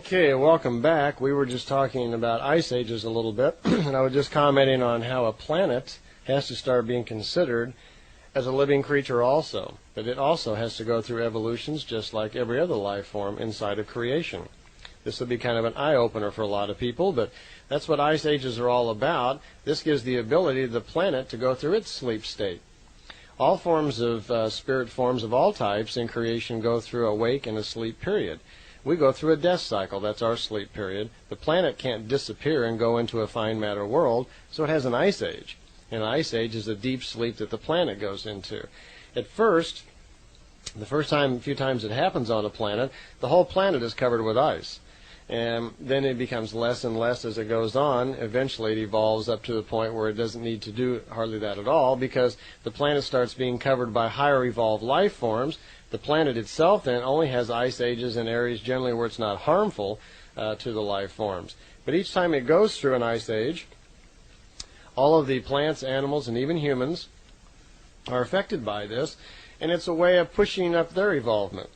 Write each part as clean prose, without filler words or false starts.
Okay, welcome back. We were just talking about ice ages a little bit, and I was just commenting on how a planet has to start being considered as a living creature also. But it also has to go through evolutions just like every other life form inside of creation. This will be kind of an eye-opener for a lot of people, but that's what ice ages are all about. This gives the ability of the planet to go through its sleep state. All forms of spirit forms of all types in creation go through a wake and a sleep period. We go through a death cycle. That's our sleep period. The planet can't disappear and go into a fine matter world, so it has an ice age. And an ice age is a deep sleep that the planet goes into. At first, the few times it happens on a planet, the whole planet is covered with ice. And then it becomes less and less as it goes on. Eventually it evolves up to the point where it doesn't need to do hardly that at all, because the planet starts being covered by higher evolved life forms. The planet itself then only has ice ages in areas generally where it's not harmful to the life forms. But each time it goes through an ice age, all of the plants, animals, and even humans are affected by this, and it's a way of pushing up their evolvement.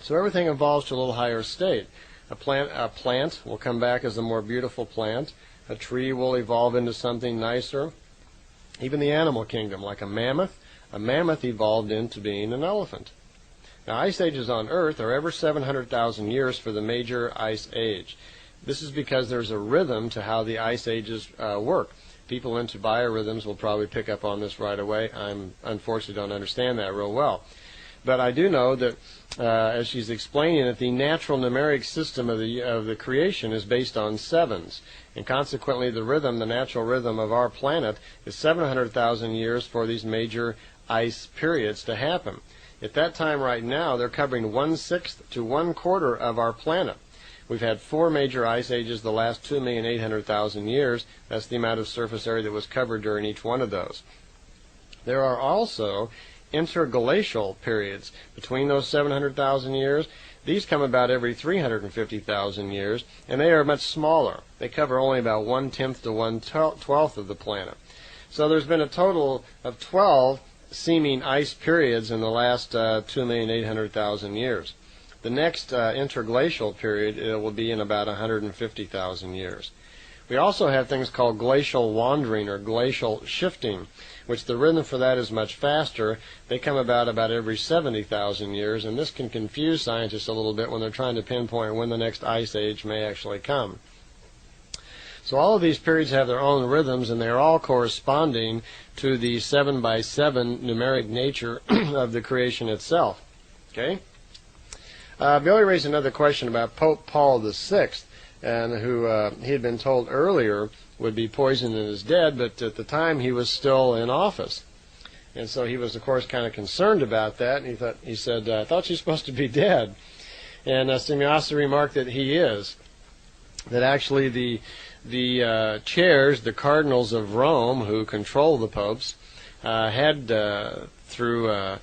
So everything evolves to a little higher state. A plant will come back as a more beautiful plant. A tree will evolve into something nicer. Even the animal kingdom, like a mammoth evolved into being an elephant. Now, ice ages on Earth are every 700,000 years for the major ice age. This is because there's a rhythm to how the ice ages work. People into biorhythms will probably pick up on this right away. I unfortunately don't understand that real well. But I do know that, as she's explaining it, the natural numeric system of the creation is based on sevens. And consequently, the natural rhythm of our planet is 700,000 years for these major ice periods to happen. At that time right now, they're covering 1/6 to 1/4 of our planet. We've had 4 major ice ages the last 2,800,000 years. That's the amount of surface area that was covered during each one of those. There are also interglacial periods between those 700,000 years. These come about every 350,000 years, and they are much smaller. They cover only about 1/10 to 1/12 of the planet. So there's been a total of 12 seeming ice periods in the last 2,800,000 years. The next interglacial period will be in about 150,000 years. We also have things called glacial wandering or glacial shifting, which the rhythm for that is much faster. They come about every 70,000 years, and this can confuse scientists a little bit when they're trying to pinpoint when the next ice age may actually come. So all of these periods have their own rhythms, and they're all corresponding to the 7x7 numeric nature of the creation itself. Okay? Billy raised another question about Pope Paul VI, and who he had been told earlier would be poisoned and is dead, but at the time he was still in office. And so he was, of course, kind of concerned about that, and he said, I thought she's supposed to be dead. And Semjase remarked that he is. That actually the chairs, the cardinals of Rome, who control the popes, had, through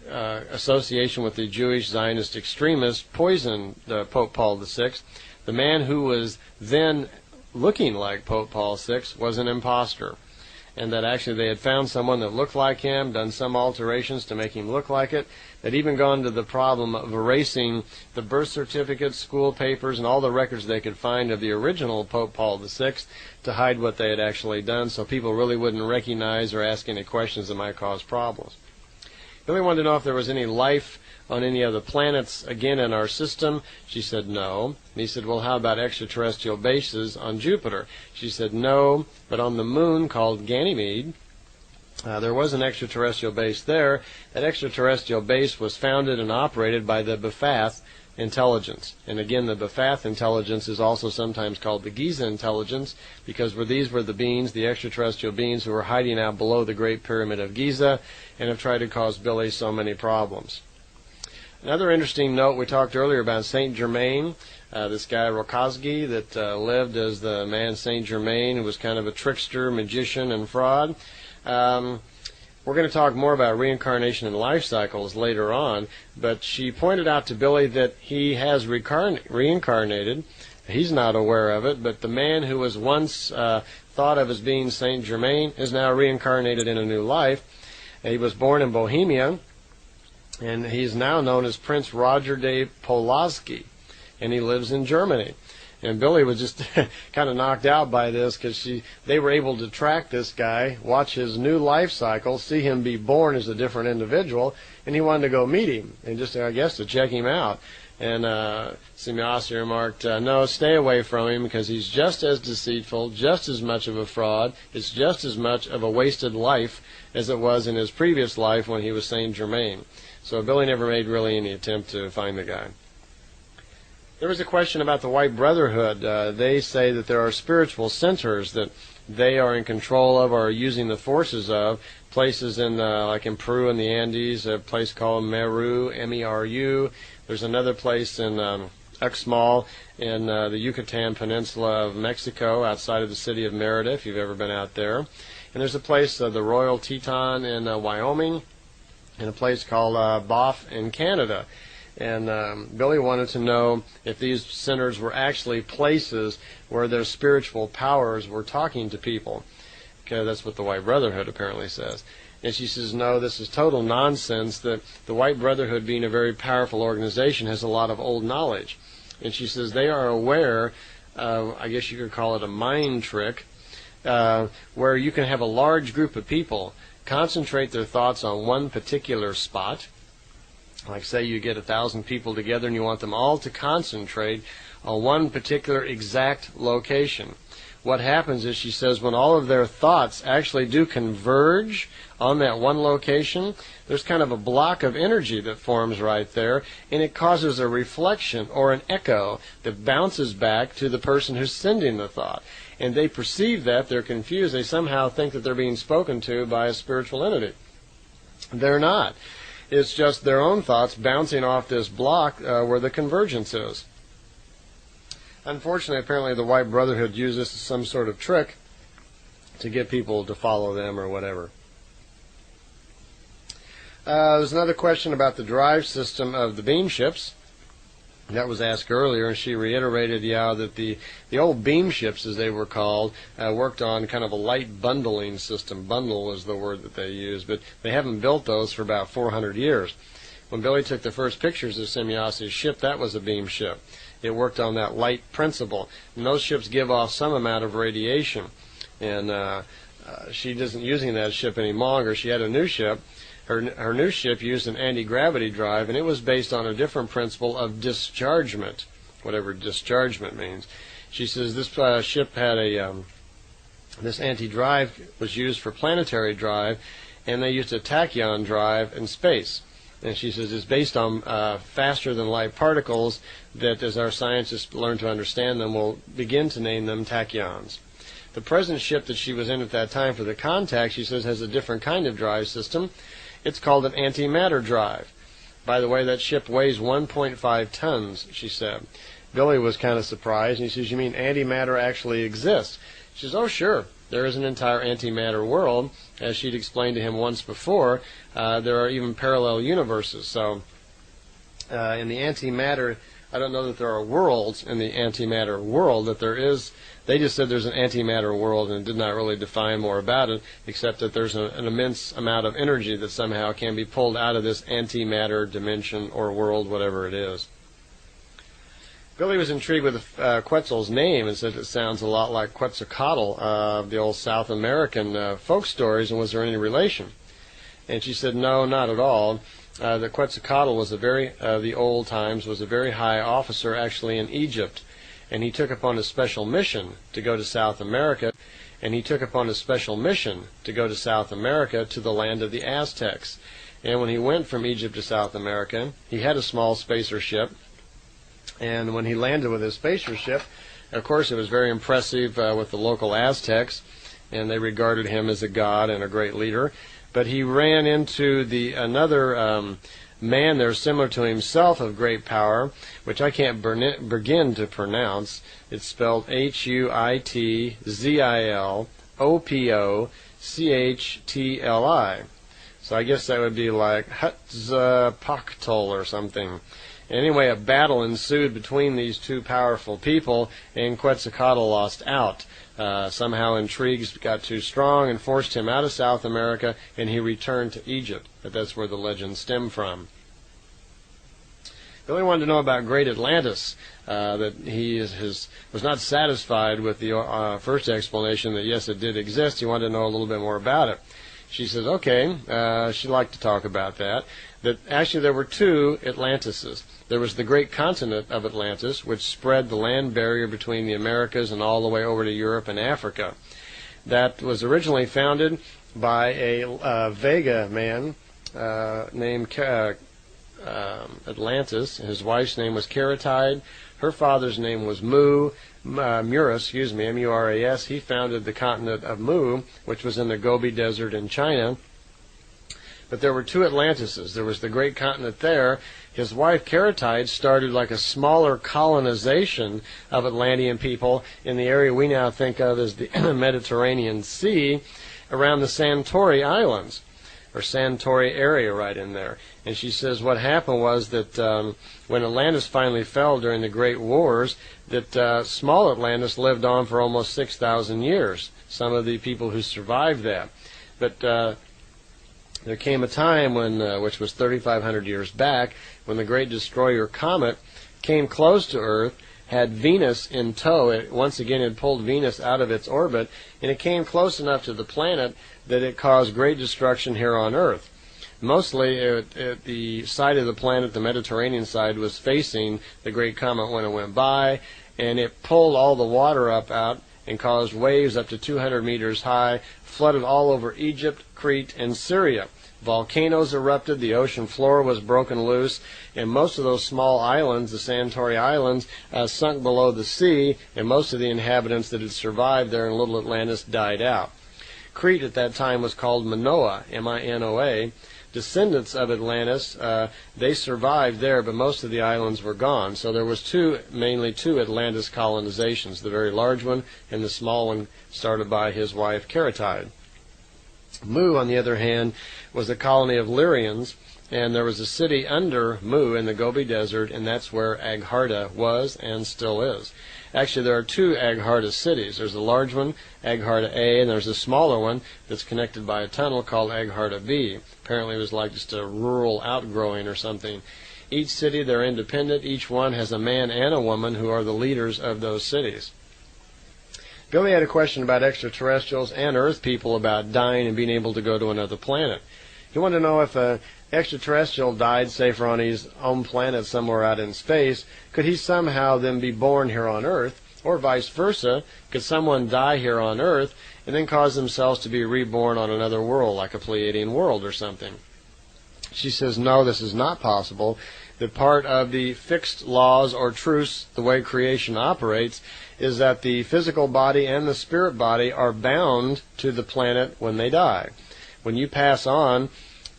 association with the Jewish Zionist extremists, poisoned Pope Paul VI. The man who was then looking like Pope Paul VI was an imposter, and that actually they had found someone that looked like him, done some alterations to make him look like it. They'd even gone to the problem of erasing the birth certificates, school papers, and all the records they could find of the original Pope Paul VI to hide what they had actually done, so people really wouldn't recognize or ask any questions that might cause problems. Billy wanted to know if there was any life on any of the planets again in our system. She said no. And he said, well, how about extraterrestrial bases on Jupiter? She said no, but on the moon called Ganymede, there was an extraterrestrial base there. That extraterrestrial base was founded and operated by the B'Phath intelligence. And again, the B'Phath intelligence is also sometimes called the Giza intelligence, because these were the beings, the extraterrestrial beings, who were hiding out below the Great Pyramid of Giza and have tried to cause Billy so many problems. Another interesting note, we talked earlier about Saint Germain, this guy Rokosky that lived as the man Saint Germain, who was kind of a trickster, magician, and fraud. We're going to talk more about reincarnation and life cycles later on, but she pointed out to Billy that he has reincarnated. He's not aware of it, but the man who was once thought of as being Saint Germain is now reincarnated in a new life. He was born in Bohemia, and he's now known as Prince Roger de Pulaski. and he lives in Germany. And Billy was just kind of knocked out by this because they were able to track this guy, watch his new life cycle, see him be born as a different individual, and he wanted to go meet him and just, I guess, to check him out. And Semjase remarked, no, stay away from him because he's just as deceitful, just as much of a fraud. It's just as much of a wasted life as it was in his previous life when he was Saint Germain. So Billy never made really any attempt to find the guy. There was a question about the White Brotherhood. They say that there are spiritual centers that they are in control of or are using the forces of. Places in, like in Peru in the Andes, a place called Meru, M-E-R-U. There's another place in Uxmal in the Yucatan Peninsula of Mexico, outside of the city of Merida, if you've ever been out there. And there's a place, the Royal Teton in Wyoming, and a place called Banff in Canada. And Billy wanted to know if these centers were actually places where their spiritual powers were talking to people. Okay, that's what the White Brotherhood apparently says. And she says, no, this is total nonsense, that the White Brotherhood, being a very powerful organization, has a lot of old knowledge. And she says they are aware, I guess you could call it a mind trick, where you can have a large group of people concentrate their thoughts on one particular spot. Like say you get 1,000 people together and you want them all to concentrate on one particular exact location. What happens is, she says, when all of their thoughts actually do converge on that one location, there's kind of a block of energy that forms right there, and it causes a reflection or an echo that bounces back to the person who's sending the thought. And they perceive that, they're confused, they somehow think that they're being spoken to by a spiritual entity. They're not. It's just their own thoughts bouncing off this block where the convergence is. Unfortunately, apparently the White Brotherhood uses this as some sort of trick to get people to follow them or whatever. There's another question about the drive system of the beam ships. That was asked earlier, and she reiterated, that the old beam ships, as they were called, worked on kind of a light bundling system. Bundle was the word that they used, but they haven't built those for about 400 years. When Billy took the first pictures of Semjase's ship, that was a beam ship. It worked on that light principle. And those ships give off some amount of radiation. And she isn't using that ship any longer. She had a new ship. Her new ship used an anti-gravity drive, and it was based on a different principle of dischargement, whatever dischargement means. She says this ship had this anti-drive was used for planetary drive, and they used a tachyon drive in space. And she says it's based on faster than light particles that, as our scientists learn to understand them, will begin to name them tachyons. The present ship that she was in at that time for the contact, she says, has a different kind of drive system. It's called an antimatter drive. By the way, that ship weighs 1.5 tons, she said. Billy was kind of surprised, and he says, you mean antimatter actually exists? She says, oh, sure. There is an entire antimatter world. As she'd explained to him once before, there are even parallel universes. So in the antimatter, I don't know that there are worlds in the antimatter world, that there is. They just said there's an antimatter world and did not really define more about it, except that there's an immense amount of energy that somehow can be pulled out of this antimatter dimension or world, whatever it is. Billy was intrigued with Quetzal's name and said it sounds a lot like Quetzalcoatl, the old South American folk stories, and was there any relation? And she said, no, not at all. That Quetzalcoatl was the old times, was a very high officer actually in Egypt. And he took upon a special mission to go to South America, to the land of the Aztecs. And when he went from Egypt to South America, he had a small spacer ship. And when he landed with his spacer ship, of course, it was very impressive with the local Aztecs, and they regarded him as a god and a great leader. But he ran into another man there similar to himself of great power, which I can't begin to pronounce. It's spelled Huitzilopochtli. So I guess that would be like Huitzilopochtli or something. Anyway, a battle ensued between these two powerful people, and Quetzalcoatl lost out. Somehow intrigues got too strong and forced him out of South America, and he returned to Egypt. But that's where the legends stem from. Billy wanted to know about Great Atlantis, that he was not satisfied with the first explanation that yes, it did exist. He wanted to know a little bit more about it. She says, okay, she'd like to talk about that. That actually there were two Atlantises. There was the great continent of Atlantis, which spread the land barrier between the Americas and all the way over to Europe and Africa. That was originally founded by a Vega man named Atlantis. His wife's name was Caratide. Her father's name was Muras, M-U-R-A-S. He founded the continent of Mu, which was in the Gobi Desert in China. But there were two Atlantises. There was the great continent there. His wife, Caratide, started like a smaller colonization of Atlantean people in the area we now think of as the Mediterranean Sea, around the Santori Islands, or Santori area right in there. And she says what happened was that when Atlantis finally fell during the Great Wars, that small Atlantis lived on for almost 6,000 years, some of the people who survived that. But there came a time when, which was 3,500 years back, when the great destroyer comet came close to Earth, had Venus in tow. It once again had pulled Venus out of its orbit, and it came close enough to the planet that it caused great destruction here on Earth. Mostly, the side of the planet, the Mediterranean side, was facing the great comet when it went by, and it pulled all the water out and caused waves up to 200 meters high, flooded all over Egypt, Crete, and Syria. Volcanoes erupted, the ocean floor was broken loose, and most of those small islands, the Santori Islands, sunk below the sea, and most of the inhabitants that had survived there in Little Atlantis died out. Crete at that time was called Minoa, M-I-N-O-A. Descendants of Atlantis, they survived there, but most of the islands were gone. So there was mainly two Atlantis colonizations, the very large one and the small one started by his wife Caratide. Mu, on the other hand, was a colony of Lyrians, and there was a city under Mu in the Gobi Desert, and that's where Agharta was and still is. Actually, there are two Agharta cities. There's a large one, Agharta A, and there's a smaller one that's connected by a tunnel called Agharta B. Apparently it was like just a rural outgrowing or something. Each city, they're independent. Each one has a man and a woman who are the leaders of those cities. Billy had a question about extraterrestrials and Earth people about dying and being able to go to another planet. He wanted to know if an extraterrestrial died, say, for on his own planet somewhere out in space, could he somehow then be born here on Earth? Or vice versa, could someone die here on Earth and then cause themselves to be reborn on another world, like a Pleiadian world or something? She says, no, this is not possible. That part of the fixed laws or truths, the way creation operates, is that the physical body and the spirit body are bound to the planet when they die. When you pass on,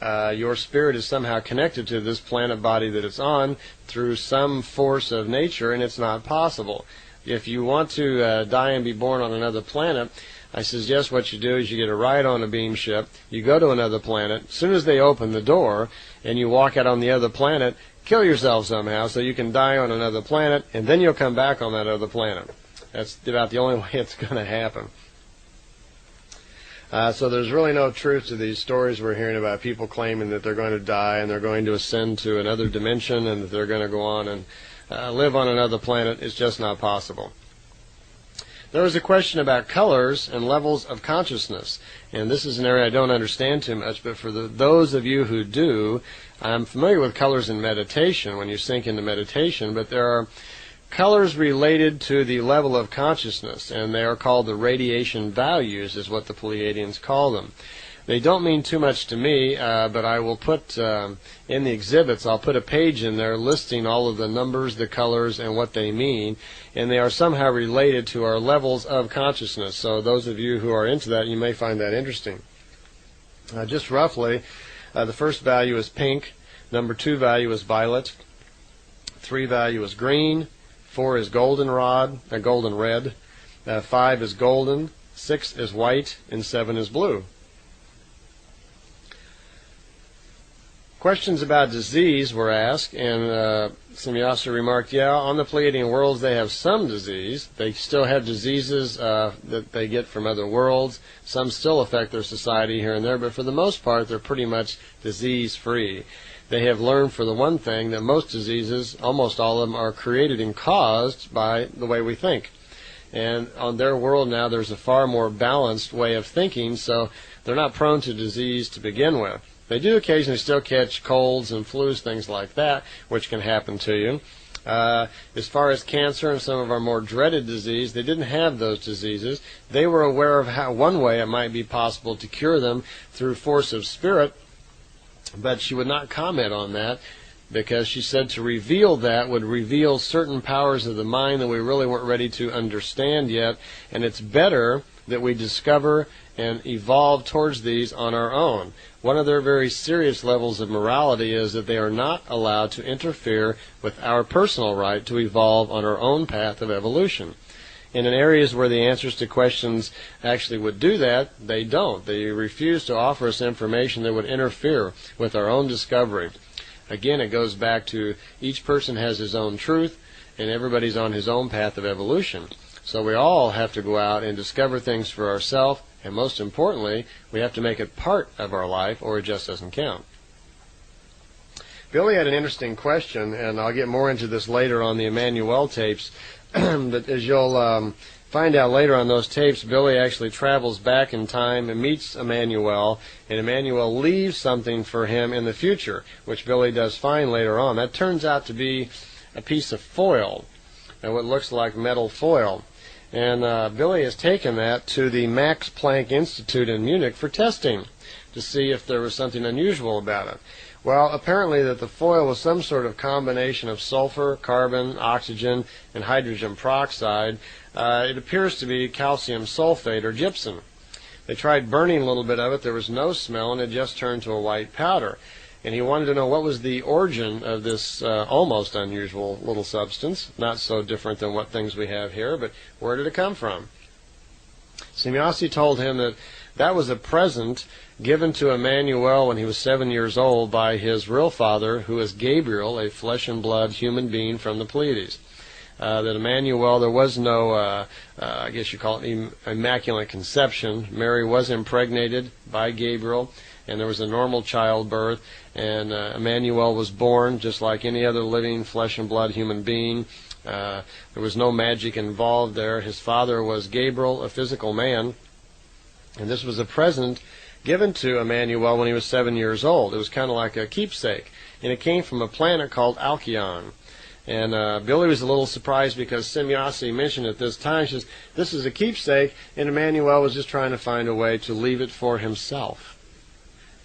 your spirit is somehow connected to this planet body that it's on through some force of nature, and it's not possible. If you want to die and be born on another planet, I suggest what you do is you get a ride on a beam ship, you go to another planet, as soon as they open the door, and you walk out on the other planet, kill yourself somehow so you can die on another planet, and then you'll come back on that other planet. That's about the only way it's going to happen. So there's really no truth to these stories we're hearing about people claiming that they're going to die and they're going to ascend to another dimension and that they're going to go on and live on another planet. It's just not possible. There was a question about colors and levels of consciousness, and this is an area I don't understand too much, but for those of you who do, I'm familiar with colors in meditation when you sink into meditation, but there are colors related to the level of consciousness, and they are called the radiation values, is what the Pleiadians call them. They don't mean too much to me, but I will put in the exhibits, I'll put a page in there listing all of the numbers, the colors, and what they mean, and they are somehow related to our levels of consciousness. So those of you who are into that, you may find that interesting. Just roughly, the first value is pink, number 2 value is violet, 3 value is green, 4 is golden red, 5 is golden, 6 is white, and 7 is blue. Questions about disease were asked, and Semjase remarked, yeah, on the Pleiadian worlds they have some disease. They still have diseases that they get from other worlds. Some still affect their society here and there, but for the most part they're pretty much disease-free. they have learned, for the one thing, that most diseases, almost all of them, are created and caused by the way we think. And on their world now, there's a far more balanced way of thinking, so they're not prone to disease to begin with. They do occasionally still catch colds and flus, things like that, which can happen to you. As far as cancer and some of our more dreaded disease, they didn't have those diseases. They were aware of how one way it might be possible to cure them through force of spirit, but she would not comment on that, because she said to reveal that would reveal certain powers of the mind that we really weren't ready to understand yet, and it's better that we discover and evolve towards these on our own. One of their very serious levels of morality is that they are not allowed to interfere with our personal right to evolve on our own path of evolution. And in areas where the answers to questions actually would do that, they don't. They refuse to offer us information that would interfere with our own discovery. Again, it goes back to each person has his own truth, and everybody's on his own path of evolution. So we all have to go out and discover things for ourselves, and most importantly, we have to make it part of our life, or it just doesn't count. Billy had an interesting question, and I'll get more into this later on the Emmanuel tapes, but as you'll find out later on those tapes, Billy actually travels back in time and meets Emmanuel, and Emmanuel leaves something for him in the future, which Billy does find later on. That turns out to be a piece of foil, and what looks like metal foil. And Billy has taken that to the Max Planck Institute in Munich for testing to see if there was something unusual about it. Well, apparently that the foil was some sort of combination of sulfur, carbon, oxygen, and hydrogen peroxide. It appears to be calcium sulfate or gypsum. They tried burning a little bit of it. There was no smell, and it just turned to a white powder. And he wanted to know what was the origin of this almost unusual little substance, not so different than what things we have here, but where did it come from? Semjase told him that that was a present given to Emmanuel when he was 7 years old by his real father, who is Gabriel, a flesh and blood human being from the Pleiades. That Emmanuel, there was no, I guess you call it immaculate conception. Mary was impregnated by Gabriel, and there was a normal childbirth, and Emmanuel was born just like any other living flesh and blood human being. There was no magic involved there. His father was Gabriel, a physical man, and this was a present given to Emmanuel when he was 7 years old. It was kind of like a keepsake, and it came from a planet called Alcyon. And Billy was a little surprised because Semjase mentioned at this time, she says, this is a keepsake, and Emmanuel was just trying to find a way to leave it for himself.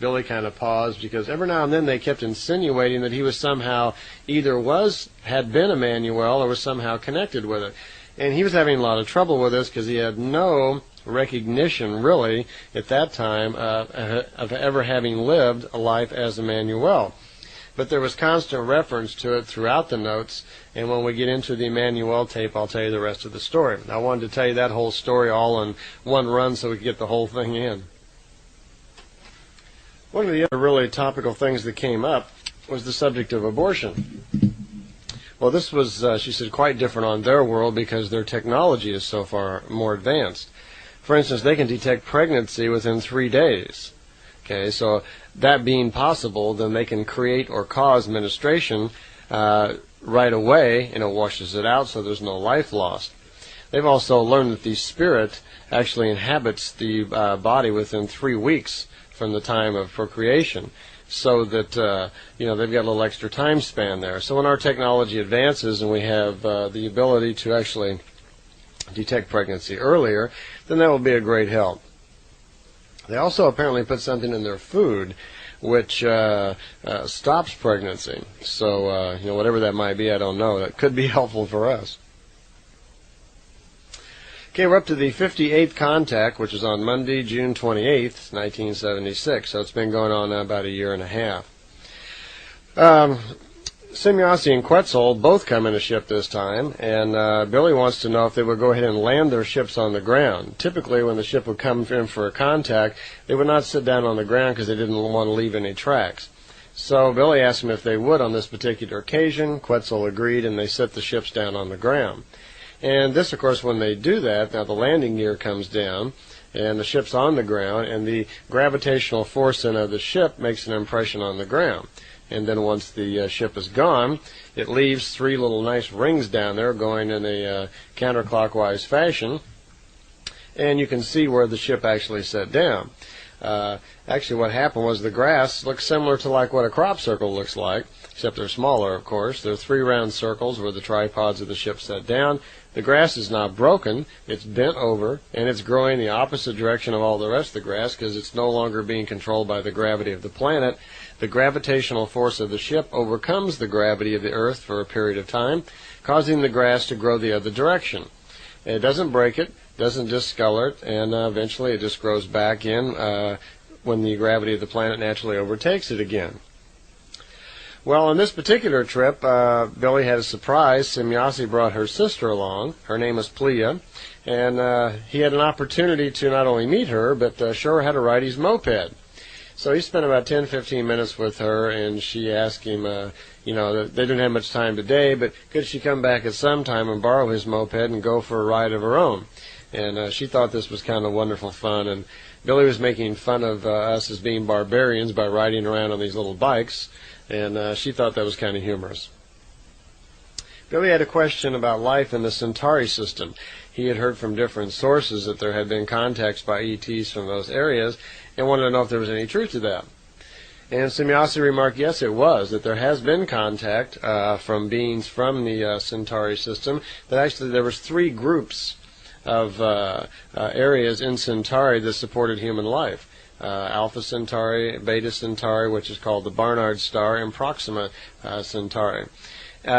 Billy kind of paused because every now and then they kept insinuating that he was somehow either had been Emmanuel or was somehow connected with it. And he was having a lot of trouble with this because he had no recognition, really, at that time of ever having lived a life as Emmanuel. But there was constant reference to it throughout the notes, and when we get into the Emmanuel tape, I'll tell you the rest of the story. I wanted to tell you that whole story all in one run so we could get the whole thing in. One of the other really topical things that came up was the subject of abortion. Well, this was, she said, quite different on their world because their technology is so far more advanced. For instance, they can detect pregnancy within 3 days. Okay, so that being possible, then they can create or cause menstruation right away, and it washes it out so there's no life lost. They've also learned that the spirit actually inhabits the body within 3 weeks from the time of procreation, so that they've got a little extra time span there. So when our technology advances and we have the ability to actually detect pregnancy earlier, then that will be a great help. They also apparently put something in their food which stops pregnancy. So, whatever that might be, I don't know. That could be helpful for us. Okay, we're up to the 58th contact, which is on Monday, June 28th, 1976. So it's been going on now about a year and a half. Semjase and Quetzal both come in a ship this time, and Billy wants to know if they would go ahead and land their ships on the ground. Typically, when the ship would come in for a contact, they would not sit down on the ground because they didn't want to leave any tracks. So Billy asked them if they would on this particular occasion. Quetzal agreed, and they set the ships down on the ground. And this, of course, when they do that, now the landing gear comes down, and the ship's on the ground, and the gravitational force of the ship makes an impression on the ground. and then once the ship is gone, it leaves three little nice rings down there going in a counterclockwise fashion, and you can see where the ship actually set down. Actually, what happened was the grass looks similar to like what a crop circle looks like, except they're smaller, of course. There are three round circles where the tripods of the ship set down. The grass is not broken, it's bent over, and it's growing the opposite direction of all the rest of the grass because it's no longer being controlled by the gravity of the planet. The gravitational force of the ship overcomes the gravity of the Earth for a period of time, causing the grass to grow the other direction. It doesn't break it, doesn't discolor it, and eventually it just grows back in when the gravity of the planet naturally overtakes it again. Well, on this particular trip, Billy had a surprise. Semjase brought her sister along. Her name is Plea, and he had an opportunity to not only meet her, but show her how to ride his moped. So he spent about 10-15 minutes with her, and she asked him, that they didn't have much time today, but could she come back at some time and borrow his moped and go for a ride of her own? And she thought this was kind of wonderful fun, and Billy was making fun of us as being barbarians by riding around on these little bikes, and she thought that was kind of humorous. Billy had a question about life in the Centauri system. He had heard from different sources that there had been contacts by ETs from those areas, and wanted to know if there was any truth to that. And Semjase remarked, yes, it was, that there has been contact from beings from the Centauri system, that actually there was three groups of areas in Centauri that supported human life. Alpha Centauri, Beta Centauri, which is called the Barnard Star, and Proxima Centauri.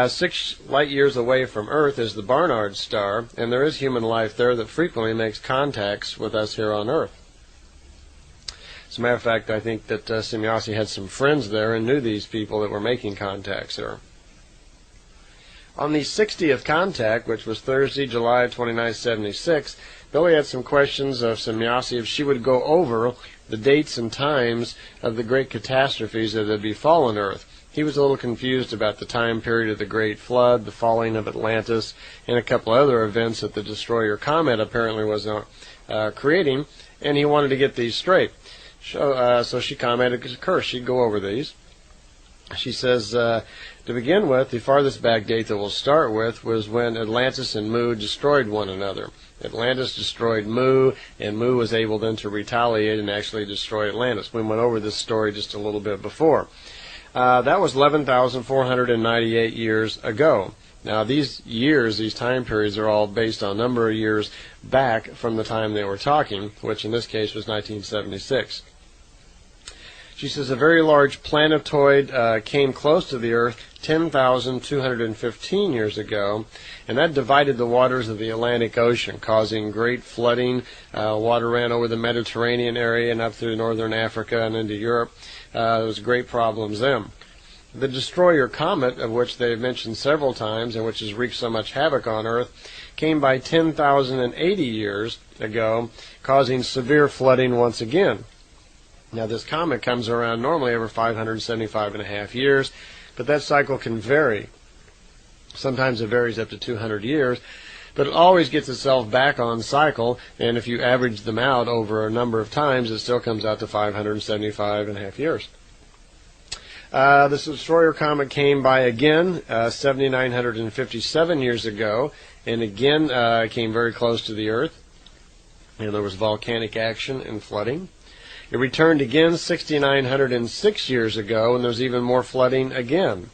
6 light years away from Earth is the Barnard Star, and there is human life there that frequently makes contacts with us here on Earth. As a matter of fact, I think that Semjase had some friends there and knew these people that were making contacts there. On the 60th contact, which was Thursday, July 29, 1976, Billy had some questions of Semjase if she would go over the dates and times of the great catastrophes that had befallen Earth. He was a little confused about the time period of the Great Flood, the falling of Atlantis, and a couple other events that the destroyer comet apparently was creating, and he wanted to get these straight. So she commented, of course, she'd go over these. She says, to begin with, the farthest back date that we'll start with was when Atlantis and Mu destroyed one another. Atlantis destroyed Mu, and Mu was able then to retaliate and actually destroy Atlantis. We went over this story just a little bit before. That was 11,498 years ago. Now, these years, these time periods, are all based on a number of years back from the time they were talking, which in this case was 1976. She says a very large planetoid came close to the Earth 10,215 years ago, and that divided the waters of the Atlantic Ocean, causing great flooding. Water ran over the Mediterranean area and up through northern Africa and into Europe. There was great problems then. The destroyer comet, of which they have mentioned several times and which has wreaked so much havoc on Earth, came by 10,080 years ago, causing severe flooding once again. Now, this comet comes around normally every 575.5 years, but that cycle can vary. Sometimes it varies up to 200 years, but it always gets itself back on cycle, and if you average them out over a number of times, it still comes out to 575.5 years. This destroyer comet came by again 7,957 years ago, and again came very close to the Earth, and there was volcanic action and flooding. It returned again 6,906 years ago, and there's even more flooding again.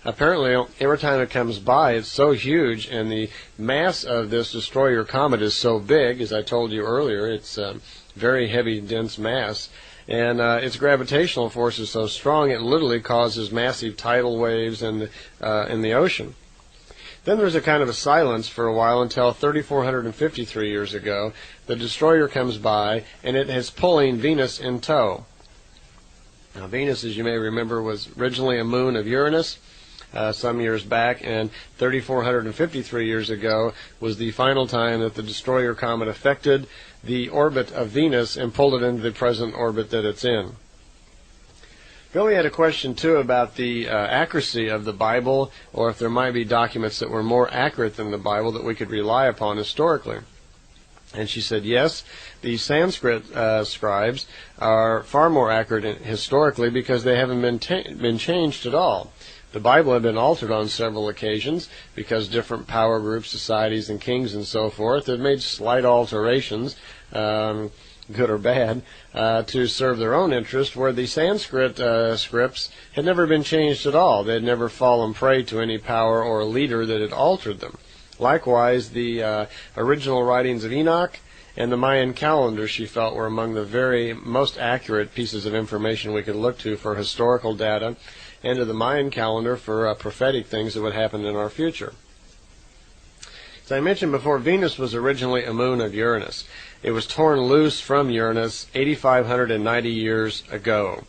Apparently, every time it comes by, it's so huge, and the mass of this destroyer comet is so big, as I told you earlier, it's a very heavy, dense mass, and its gravitational force is so strong it literally causes massive tidal waves in the ocean. Then there's a kind of a silence for a while until 3,453 years ago. The destroyer comes by, and it is pulling Venus in tow. Now, Venus, as you may remember, was originally a moon of Uranus some years back, and 3,453 years ago was the final time that the destroyer comet affected the orbit of Venus and pulled it into the present orbit that it's in. Billy had a question, too, about the accuracy of the Bible, or if there might be documents that were more accurate than the Bible that we could rely upon historically. And she said, yes, the Sanskrit scribes are far more accurate historically because they haven't been changed at all. The Bible had been altered on several occasions because different power groups, societies, and kings and so forth have made slight alterations, good or bad, to serve their own interest, where the Sanskrit scripts had never been changed at all. They had never fallen prey to any power or leader that had altered them. Likewise, the original writings of Enoch and the Mayan calendar, she felt, were among the very most accurate pieces of information we could look to for historical data, and to the Mayan calendar for prophetic things that would happen in our future. As I mentioned before, Venus was originally a moon of Uranus. It was torn loose from Uranus 8,590 years ago.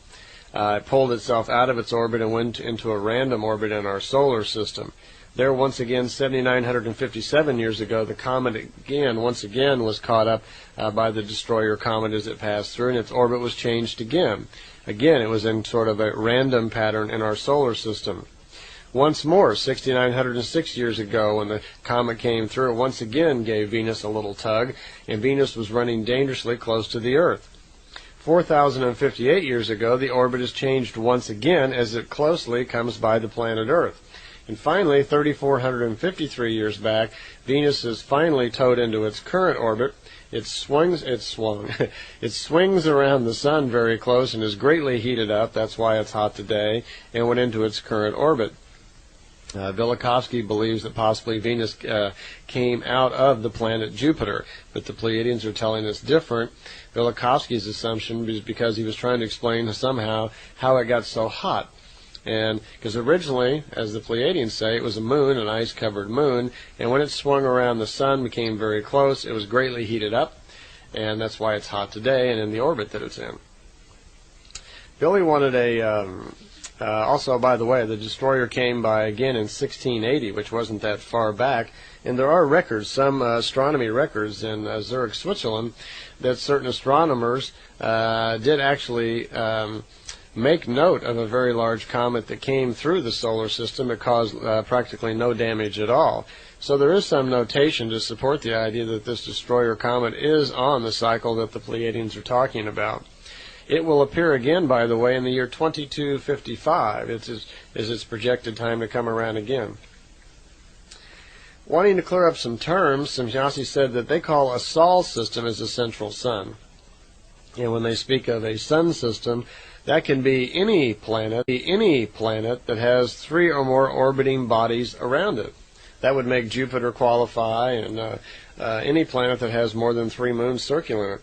It pulled itself out of its orbit and went into a random orbit in our solar system. There, once again, 7,957 years ago, the comet once again was caught up by the destroyer comet as it passed through, and its orbit was changed again. Again, it was in sort of a random pattern in our solar system. Once more, 6,906 years ago, when the comet came through, it once again gave Venus a little tug, and Venus was running dangerously close to the Earth. 4,058 years ago, the orbit is changed once again as it closely comes by the planet Earth. And finally, 3,453 years back, Venus is finally towed into its current orbit. It swings around the sun very close and is greatly heated up. That's why it's hot today, and went into its current orbit. Velikovsky believes that possibly Venus came out of the planet Jupiter, but the Pleiadians are telling us different. Velikovsky's assumption is because he was trying to explain somehow how it got so hot. And because originally, as the Pleiadians say, it was a moon, an ice-covered moon, and when it swung around the sun, became very close, it was greatly heated up, and that's why it's hot today and in the orbit that it's in. Billy wanted also, by the way, the destroyer came by again in 1680, which wasn't that far back, and there are records, some astronomy records in Zurich, Switzerland, that certain astronomers did actually make note of a very large comet that came through the solar system. It caused practically no damage at all. So there is some notation to support the idea that this destroyer comet is on the cycle that the Pleiadians are talking about. It will appear again, by the way, in the year 2255. Is its projected time to come around again. Wanting to clear up some terms, Semjase said that they call a Sol system as a central sun. And when they speak of a sun system, that can be any planet that has 3 or more orbiting bodies around it. That would make Jupiter qualify, and any planet that has more than 3 moons circling it.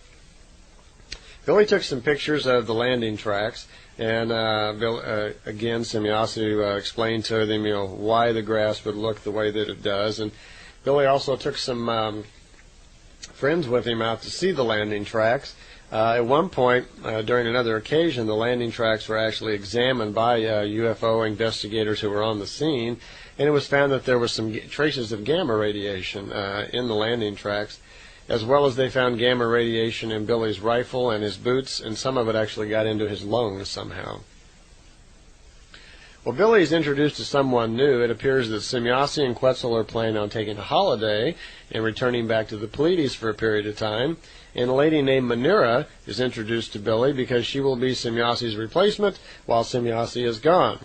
Billy took some pictures of the landing tracks, and again, Semjase explained to them, why the grass would look the way that it does. And Billy also took some friends with him out to see the landing tracks. At one point, during another occasion, the landing tracks were actually examined by UFO investigators who were on the scene, and it was found that there were some traces of gamma radiation in the landing tracks, as well as they found gamma radiation in Billy's rifle and his boots, and some of it actually got into his lungs somehow. Well, Billy is introduced to someone new. It appears that Semjase and Quetzal are planning on taking a holiday and returning back to the Pleiades for a period of time. And a lady named Manira is introduced to Billy because she will be Semjase's replacement while Semjase is gone.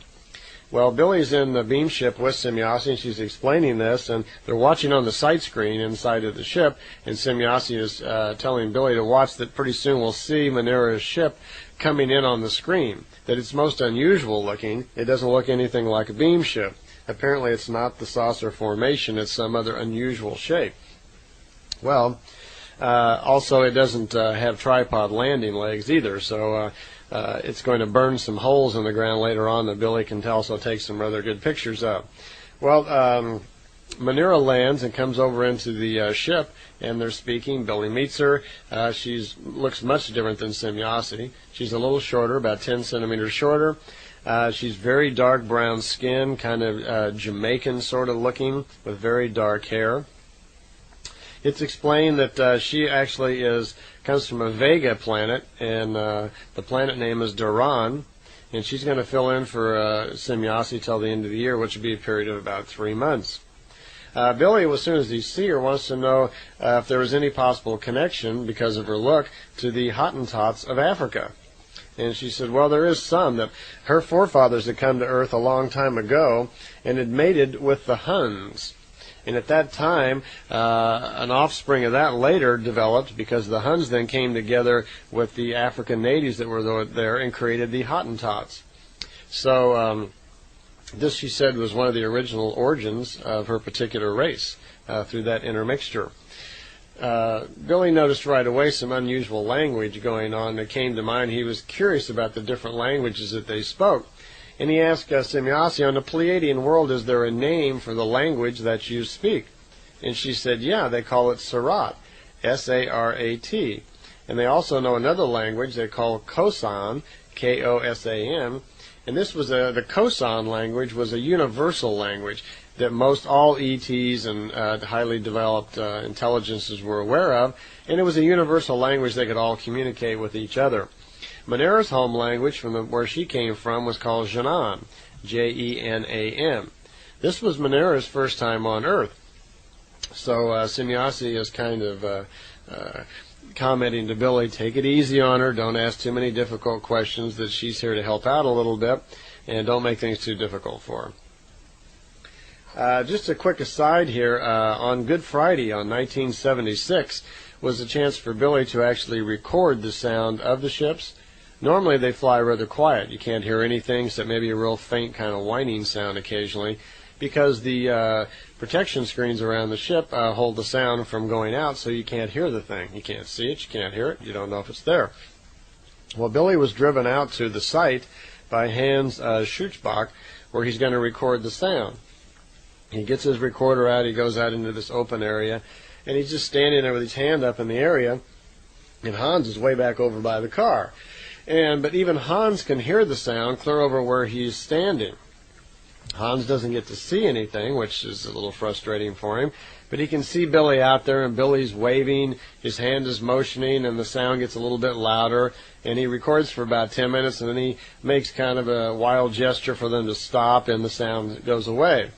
Well, Billy's in the beam ship with Semjase, and she's explaining this, and they're watching on the sight screen inside of the ship, and Semjase is telling Billy to watch that pretty soon we'll see Manira's ship coming in on the screen, that it's most unusual looking. It doesn't look anything like a beam ship. Apparently it's not the saucer formation, it's some other unusual shape. Well, also it doesn't have tripod landing legs either, so it's going to burn some holes in the ground later on that Billy can also take some rather good pictures of. Well, Manira lands and comes over into the ship, and they're speaking. Billy meets her. She looks much different than Semjase. She's a little shorter, about 10 centimeters shorter. She's very dark brown skin, kind of Jamaican sort of looking, with very dark hair. It's explained that she actually comes from a Vega planet, and the planet name is Duran, and she's going to fill in for Semjase till the end of the year, which would be a period of about 3 months. Billy, as soon as he sees her, wants to know if there was any possible connection, because of her look, to the Hottentots of Africa. And she said, well, there is some, that her forefathers had come to Earth a long time ago and had mated with the Huns. And at that time, an offspring of that later developed, because the Huns then came together with the African natives that were there and created the Hottentots. So this, she said, was one of the original origins of her particular race through that intermixture. Billy noticed right away some unusual language going on that came to mind. He was curious about the different languages that they spoke. And he asked Semjase, on the Pleiadian world, is there a name for the language that you speak? And she said, yeah, they call it Sarat, S-A-R-A-T. And they also know another language they call Kosan, K-O-S-A-N. And this was the Kosan language was a universal language that most all ETs and highly developed intelligences were aware of, and it was a universal language they could all communicate with each other. Manera's home language, from where she came from, was called Jenan, J-E-N-A-N. This was Manera's first time on Earth. So Semjase is kind of commenting to Billy, take it easy on her, don't ask too many difficult questions, that she's here to help out a little bit, and don't make things too difficult for her. Just a quick aside here, on Good Friday on 1976 was a chance for Billy to actually record the sound of the ships. Normally they fly rather quiet. You can't hear anything except maybe a real faint kind of whining sound occasionally, because the protection screens around the ship hold the sound from going out, so you can't hear the thing. You can't see it, you can't hear it, you don't know if it's there. Well, Billy was driven out to the site by Hans Schutzbach, where he's going to record the sound. He gets his recorder out, he goes out into this open area, and he's just standing there with his hand up in the area, and Hans is way back over by the car. But even Hans can hear the sound clear over where he's standing. Hans doesn't get to see anything, which is a little frustrating for him, but he can see Billy out there, and Billy's waving, his hand is motioning, and the sound gets a little bit louder, and he records for about 10 minutes, and then he makes kind of a wild gesture for them to stop, and the sound goes away.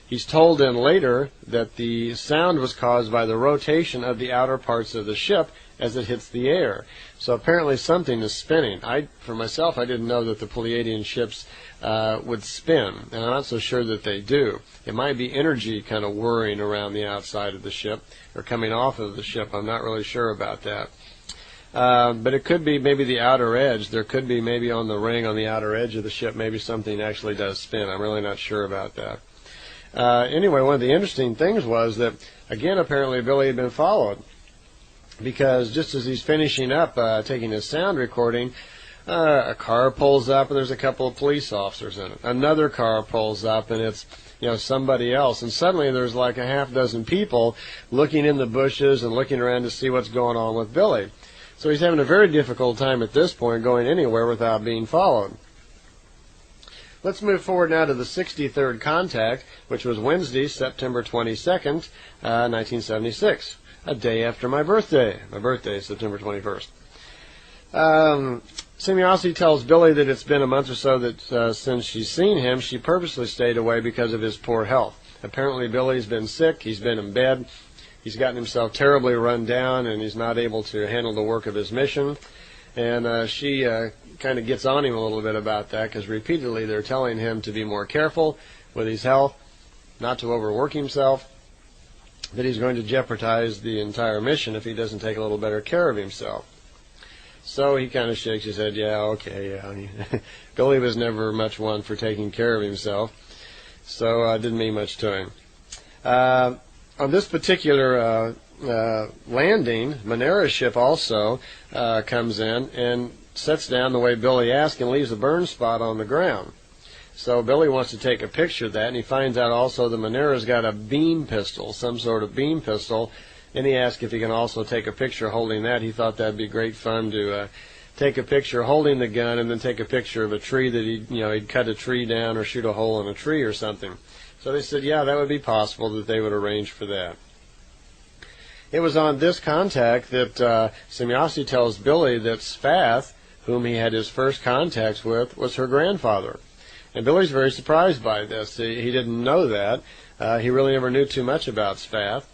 He's told then later that the sound was caused by the rotation of the outer parts of the ship as it hits the air. So apparently something is spinning. For myself, I didn't know that the Pleiadian ships would spin, and I'm not so sure that they do. It might be energy kind of whirring around the outside of the ship or coming off of the ship. I'm not really sure about that. But it could be maybe the outer edge. There could be maybe on the ring on the outer edge of the ship, maybe something actually does spin. I'm really not sure about that. Anyway, one of the interesting things was that, again, apparently Billy had been followed, because just as he's finishing up taking his sound recording, a car pulls up and there's a couple of police officers in it. Another car pulls up and it's somebody else, and suddenly there's like a half dozen people looking in the bushes and looking around to see what's going on with Billy. So he's having a very difficult time at this point going anywhere without being followed. Let's move forward now to the 63rd contact, which was Wednesday, September 22nd, 1976, a day after my birthday. My birthday is September 21st. Semjase tells Billy that it's been a month or so that since she's seen him, she purposely stayed away because of his poor health. Apparently Billy's been sick, he's been in bed, he's gotten himself terribly run down, and he's not able to handle the work of his mission. And she kind of gets on him a little bit about that, because repeatedly they're telling him to be more careful with his health, not to overwork himself, that he's going to jeopardize the entire mission if he doesn't take a little better care of himself. So he kind of shakes his head, yeah, okay, yeah. Billy was never much one for taking care of himself, so it didn't mean much to him. On this particular landing, Manera's ship also comes in and sets down the way Billy asked and leaves a burn spot on the ground. So Billy wants to take a picture of that, and he finds out also that Manera's got a beam pistol, some sort of beam pistol, and he asks if he can also take a picture holding that. He thought that'd be great fun to take a picture holding the gun and then take a picture of a tree that he'd cut a tree down or shoot a hole in a tree or something. So they said, yeah, that would be possible, that they would arrange for that. It was on this contact that Semjase tells Billy that Svath, whom he had his first contacts with, was her grandfather. And Billy's very surprised by this. He didn't know that. He really never knew too much about Spath,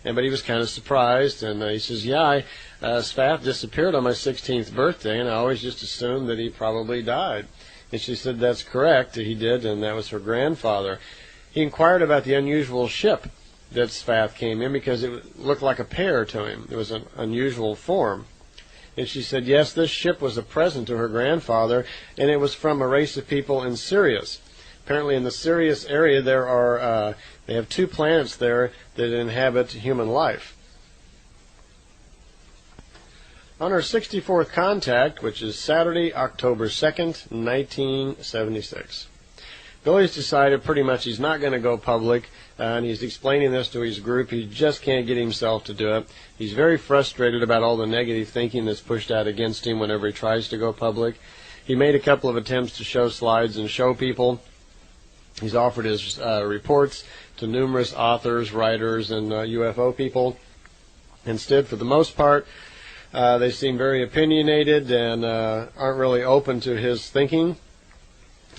but he was kind of surprised, and he says, yeah, Spath disappeared on my 16th birthday, and I always just assumed that he probably died. And she said, that's correct, he did, and that was her grandfather. He inquired about the unusual ship that Spath came in because it looked like a pear to him. It was an unusual form. And she said, yes, this ship was a present to her grandfather, and it was from a race of people in Sirius. Apparently in the Sirius area they have 2 planets there that inhabit human life. On her 64th contact, which is Saturday, October 2nd, 1976, Billy's decided pretty much he's not going to go public, and he's explaining this to his group. He just can't get himself to do it. He's very frustrated about all the negative thinking that's pushed out against him whenever he tries to go public. He made a couple of attempts to show slides and show people. He's offered his reports to numerous authors, writers, and UFO people. Instead, for the most part, they seem very opinionated and aren't really open to his thinking,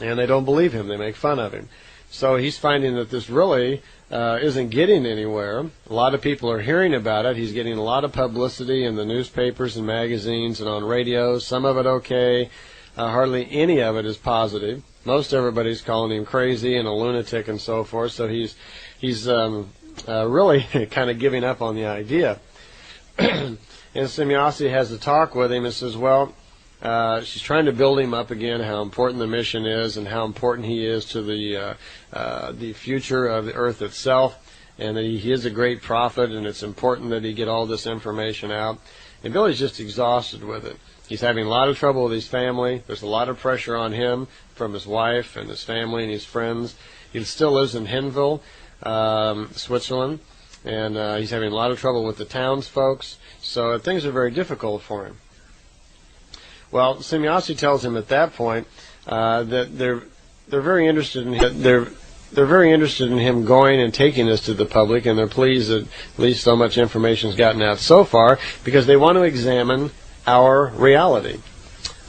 and they don't believe him. They make fun of him. So he's finding that this really isn't getting anywhere. A lot of people are hearing about it. He's getting a lot of publicity in the newspapers and magazines and on radio. Some of it okay. Hardly any of it is positive. Most everybody's calling him crazy and a lunatic and so forth. So he's really kind of giving up on the idea. And Semjase has a talk with him and says, well, she's trying to build him up again, how important the mission is and how important he is to the future of the Earth itself, and that he is a great prophet, and it's important that he get all this information out. And Billy's just exhausted with it. He's having a lot of trouble with his family. There's a lot of pressure on him from his wife and his family and his friends. He still lives in Hinville, Switzerland, and he's having a lot of trouble with the townsfolk. So things are very difficult for him. Well, Semjase tells him at that point that they're very interested in they're very interested in him going and taking this to the public, and they're pleased that at least so much information has gotten out so far because they want to examine our reality.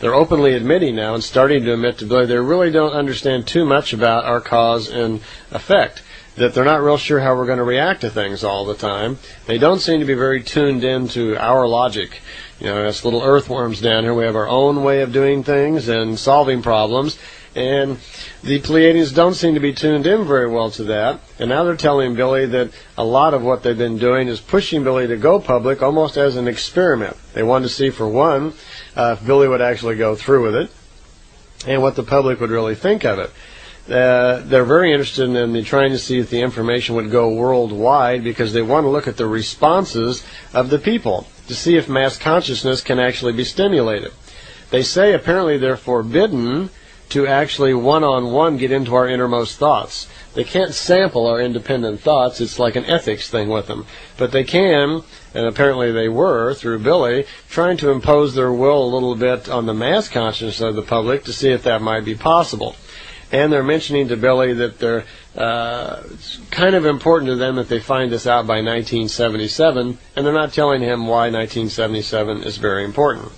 They're openly admitting now and starting to admit to Billy they really don't understand too much about our cause and effect, that they're not real sure how we're going to react to things all the time. They don't seem to be very tuned in to our logic. You know, us little earthworms down here, we have our own way of doing things and solving problems, and the Pleiadians don't seem to be tuned in very well to that. And now they're telling Billy that a lot of what they've been doing is pushing Billy to go public almost as an experiment. They wanted to see, for one, if Billy would actually go through with it and what the public would really think of it. They're very interested in trying to see if the information would go worldwide because they want to look at the responses of the people to see if mass consciousness can actually be stimulated. They say apparently they're forbidden to actually one-on-one get into our innermost thoughts. They can't sample our independent thoughts. It's like an ethics thing with them. But they can, and apparently they were, through Billy, trying to impose their will a little bit on the mass consciousness of the public to see if that might be possible. And they're mentioning to Billy that it's kind of important to them that they find this out by 1977, and they're not telling him why 1977 is very important.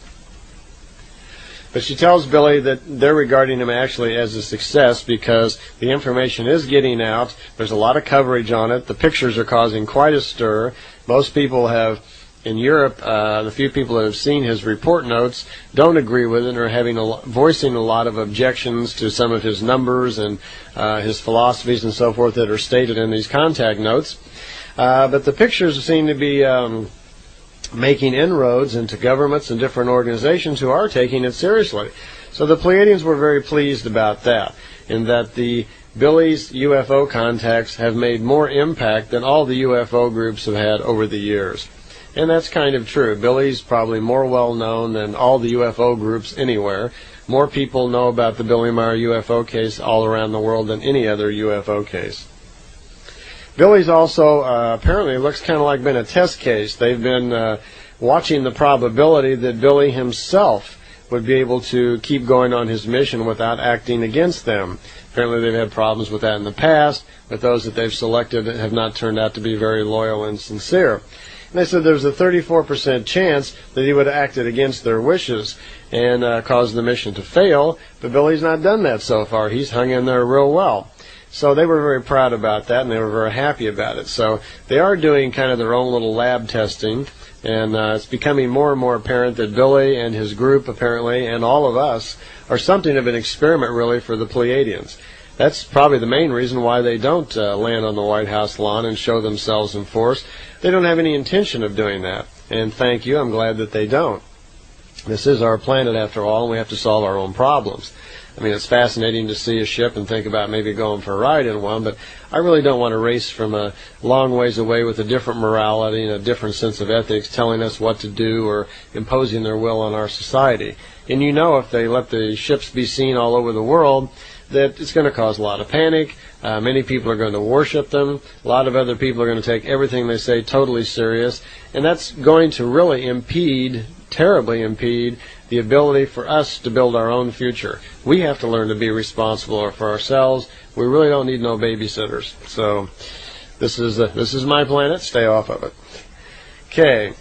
But she tells Billy that they're regarding him actually as a success because the information is getting out. There's a lot of coverage on it. The pictures are causing quite a stir. Most people have, in Europe, the few people that have seen his report notes don't agree with it or are voicing a lot of objections to some of his numbers and his philosophies and so forth that are stated in these contact notes. But the pictures seem to be making inroads into governments and different organizations who are taking it seriously. So the Pleiadians were very pleased about that, in that Billy's UFO contacts have made more impact than all the UFO groups have had over the years. And that's kind of true. Billy's probably more well-known than all the UFO groups anywhere. More people know about the Billy Meier UFO case all around the world than any other UFO case. Billy's also apparently looks kind of like been a test case. They've been watching the probability that Billy himself would be able to keep going on his mission without acting against them. Apparently they've had problems with that in the past, but those that they've selected have not turned out to be very loyal and sincere. And they said there's a 34% chance that he would have acted against their wishes and caused the mission to fail, but Billy's not done that so far. He's hung in there real well. So they were very proud about that, and they were very happy about it. So they are doing kind of their own little lab testing, and it's becoming more and more apparent that Billy and his group, apparently, and all of us, are something of an experiment, really, for the Pleiadians. That's probably the main reason why they don't land on the White House lawn and show themselves in force. They don't have any intention of doing that. And thank you, I'm glad that they don't. This is our planet, after all, and we have to solve our own problems. I mean, it's fascinating to see a ship and think about maybe going for a ride in one, but I really don't want to race from a long ways away with a different morality and a different sense of ethics telling us what to do or imposing their will on our society. And you know, if they let the ships be seen all over the world, that it's going to cause a lot of panic. Many people are going to worship them. A lot of other people are going to take everything they say totally serious. And that's going to really impede, terribly impede, the ability for us to build our own future. We have to learn to be responsible for ourselves. We really don't need no babysitters. So this is my planet. Stay off of it. Okay.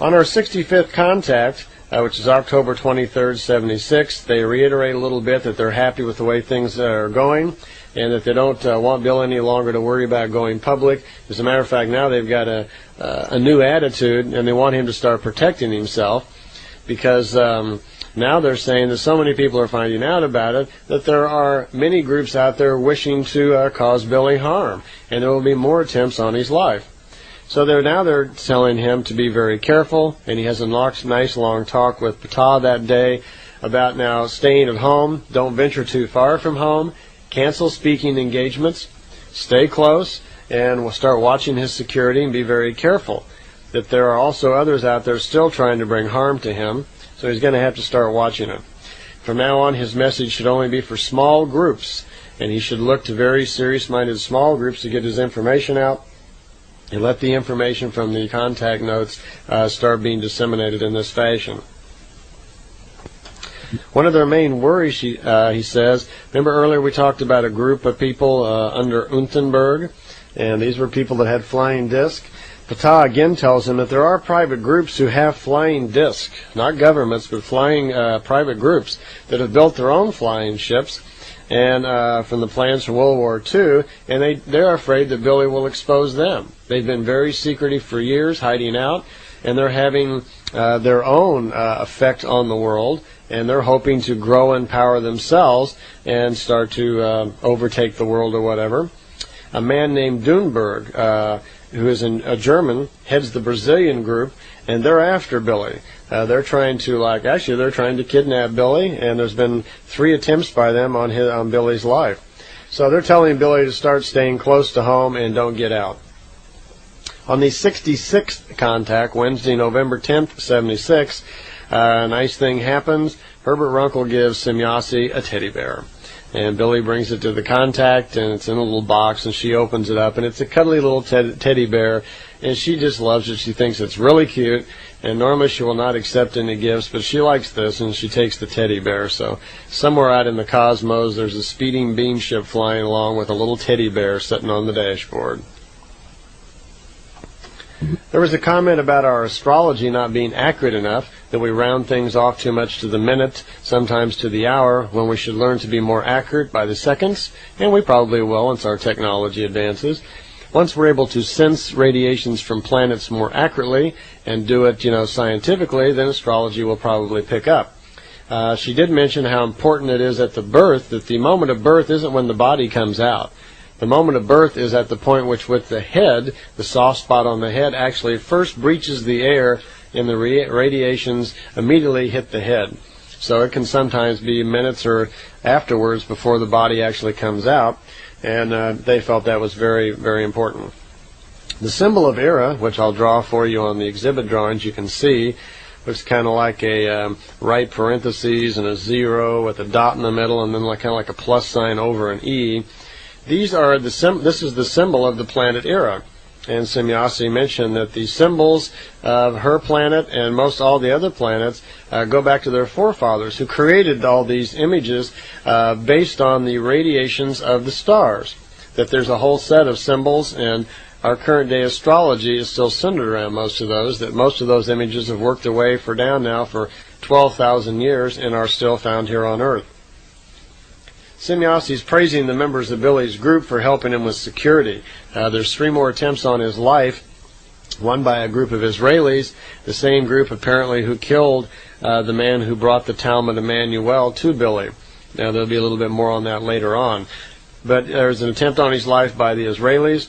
On our 65th contact, which is October 23rd, 76, they reiterate a little bit that they're happy with the way things are going, and that they don't want Bill any longer to worry about going public. As a matter of fact, now they've got a new attitude, and they want him to start protecting himself, because now they're saying that so many people are finding out about it that there are many groups out there wishing to cause Billy harm, and there will be more attempts on his life. So they're telling him to be very careful, and he has a nice long talk with Ptah that day about now staying at home, don't venture too far from home, cancel speaking engagements, stay close, and we'll start watching his security and be very careful. That there are also others out there still trying to bring harm to him, so he's going to have to start watching it. From now on, his message should only be for small groups, and he should look to very serious-minded small groups to get his information out, and let the information from the contact notes start being disseminated in this fashion. One of their main worries, he says, remember earlier we talked about a group of people under Unterberg, and these were people that had flying discs. Ptah again tells him that there are private groups who have flying discs, not governments, but flying private groups that have built their own flying ships, and from the plans from World War II, and they're afraid that Billy will expose them. They've been very secretive for years, hiding out, and they're having their own effect on the world, and they're hoping to grow in power themselves and start to overtake the world or whatever. A man named Dunberg, who is a German, heads the Brazilian group, and they're after Billy. They're trying to kidnap Billy, and there's been 3 attempts by them on Billy's life. So they're telling Billy to start staying close to home and don't get out. On the 66th contact, Wednesday, November 10th, 76, a nice thing happens. Herbert Runkle gives Semjase a teddy bear. And Billy brings it to the contact, and it's in a little box, and she opens it up, and it's a cuddly little teddy bear, and she just loves it. She thinks it's really cute, and normally she will not accept any gifts, but she likes this, and she takes the teddy bear. So somewhere out in the cosmos, there's a speeding beam ship flying along with a little teddy bear sitting on the dashboard. There was a comment about our astrology not being accurate enough, that we round things off too much to the minute, sometimes to the hour, when we should learn to be more accurate by the seconds, and we probably will once our technology advances. Once we're able to sense radiations from planets more accurately and do it, scientifically, then astrology will probably pick up. She did mention how important it is at the birth, that the moment of birth isn't when the body comes out. The moment of birth is at the point with the head, the soft spot on the head, actually first breaches the air, and the radiations immediately hit the head. So it can sometimes be minutes or afterwards before the body actually comes out, and they felt that was very, very important. The symbol of era, which I'll draw for you on the exhibit drawings, you can see, looks kind of like a right parentheses and a 0 with a dot in the middle, and then kind of like a plus sign over an E. This is the symbol of the planet Era, and Semjase mentioned that the symbols of her planet and most all the other planets go back to their forefathers, who created all these images based on the radiations of the stars. That there's a whole set of symbols, and our current day astrology is still centered around most of those. That most of those images have worked their way for 12,000 years and are still found here on Earth. Semjase is praising the members of Billy's group for helping him with security. There's 3 more attempts on his life, one by a group of Israelis, the same group apparently who killed the man who brought the Talmud Emmanuel to Billy. Now there'll be a little bit more on that later on. But there's an attempt on his life by the Israelis,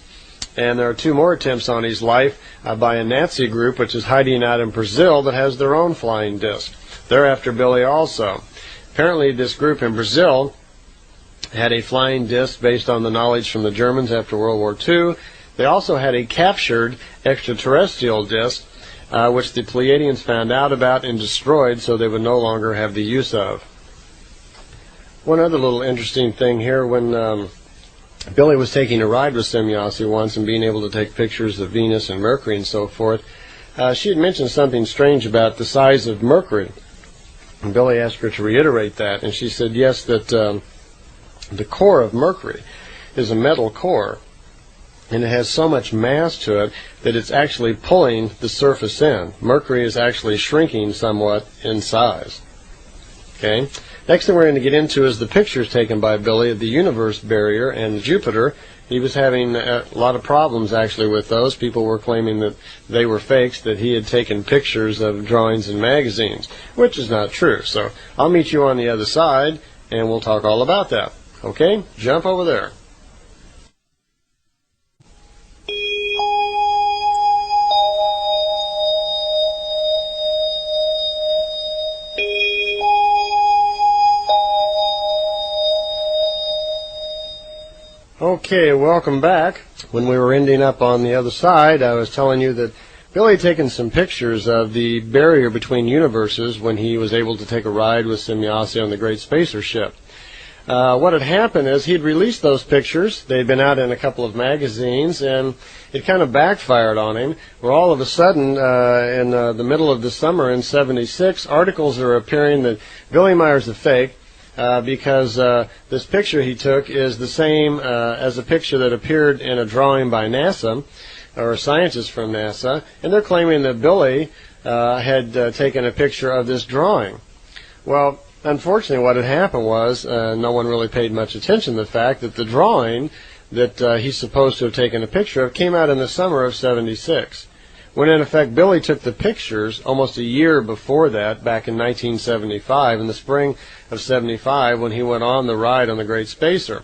and there are 2 more attempts on his life by a Nazi group which is hiding out in Brazil that has their own flying disc. They're after Billy also. Apparently this group in Brazil had a flying disc based on the knowledge from the Germans after World War II. They also had a captured extraterrestrial disc, which the Pleiadians found out about and destroyed, so they would no longer have the use of. One other little interesting thing here, when Billy was taking a ride with Semjase once and being able to take pictures of Venus and Mercury and so forth, she had mentioned something strange about the size of Mercury. And Billy asked her to reiterate that, and she said yes, that the core of Mercury is a metal core, and it has so much mass to it that it's actually pulling the surface in. Mercury is actually shrinking somewhat in size. Okay. Next thing we're going to get into is the pictures taken by Billy of the universe barrier and Jupiter. He was having a lot of problems actually with those. People were claiming that they were fakes, that he had taken pictures of drawings in magazines, which is not true. So I'll meet you on the other side and we'll talk all about that. Okay? Jump over there. Okay, welcome back. When we were ending up on the other side, I was telling you that Billy had taken some pictures of the barrier between universes when he was able to take a ride with Semjase on the Great Spacer ship. What had happened is he'd released those pictures. They'd been out in a couple of magazines, and it kind of backfired on him, where all of a sudden, in the middle of the summer in '76, articles are appearing that Billy Meier's a fake, because this picture he took is the same as a picture that appeared in a drawing by NASA, or scientists from NASA, and they're claiming that Billy had taken a picture of this drawing. Well, unfortunately what had happened was no one really paid much attention to the fact that the drawing that he's supposed to have taken a picture of came out in the summer of '76. When in effect Billy took the pictures almost a year before that, back in 1975, in the spring of '75, when he went on the ride on the Great Spacer.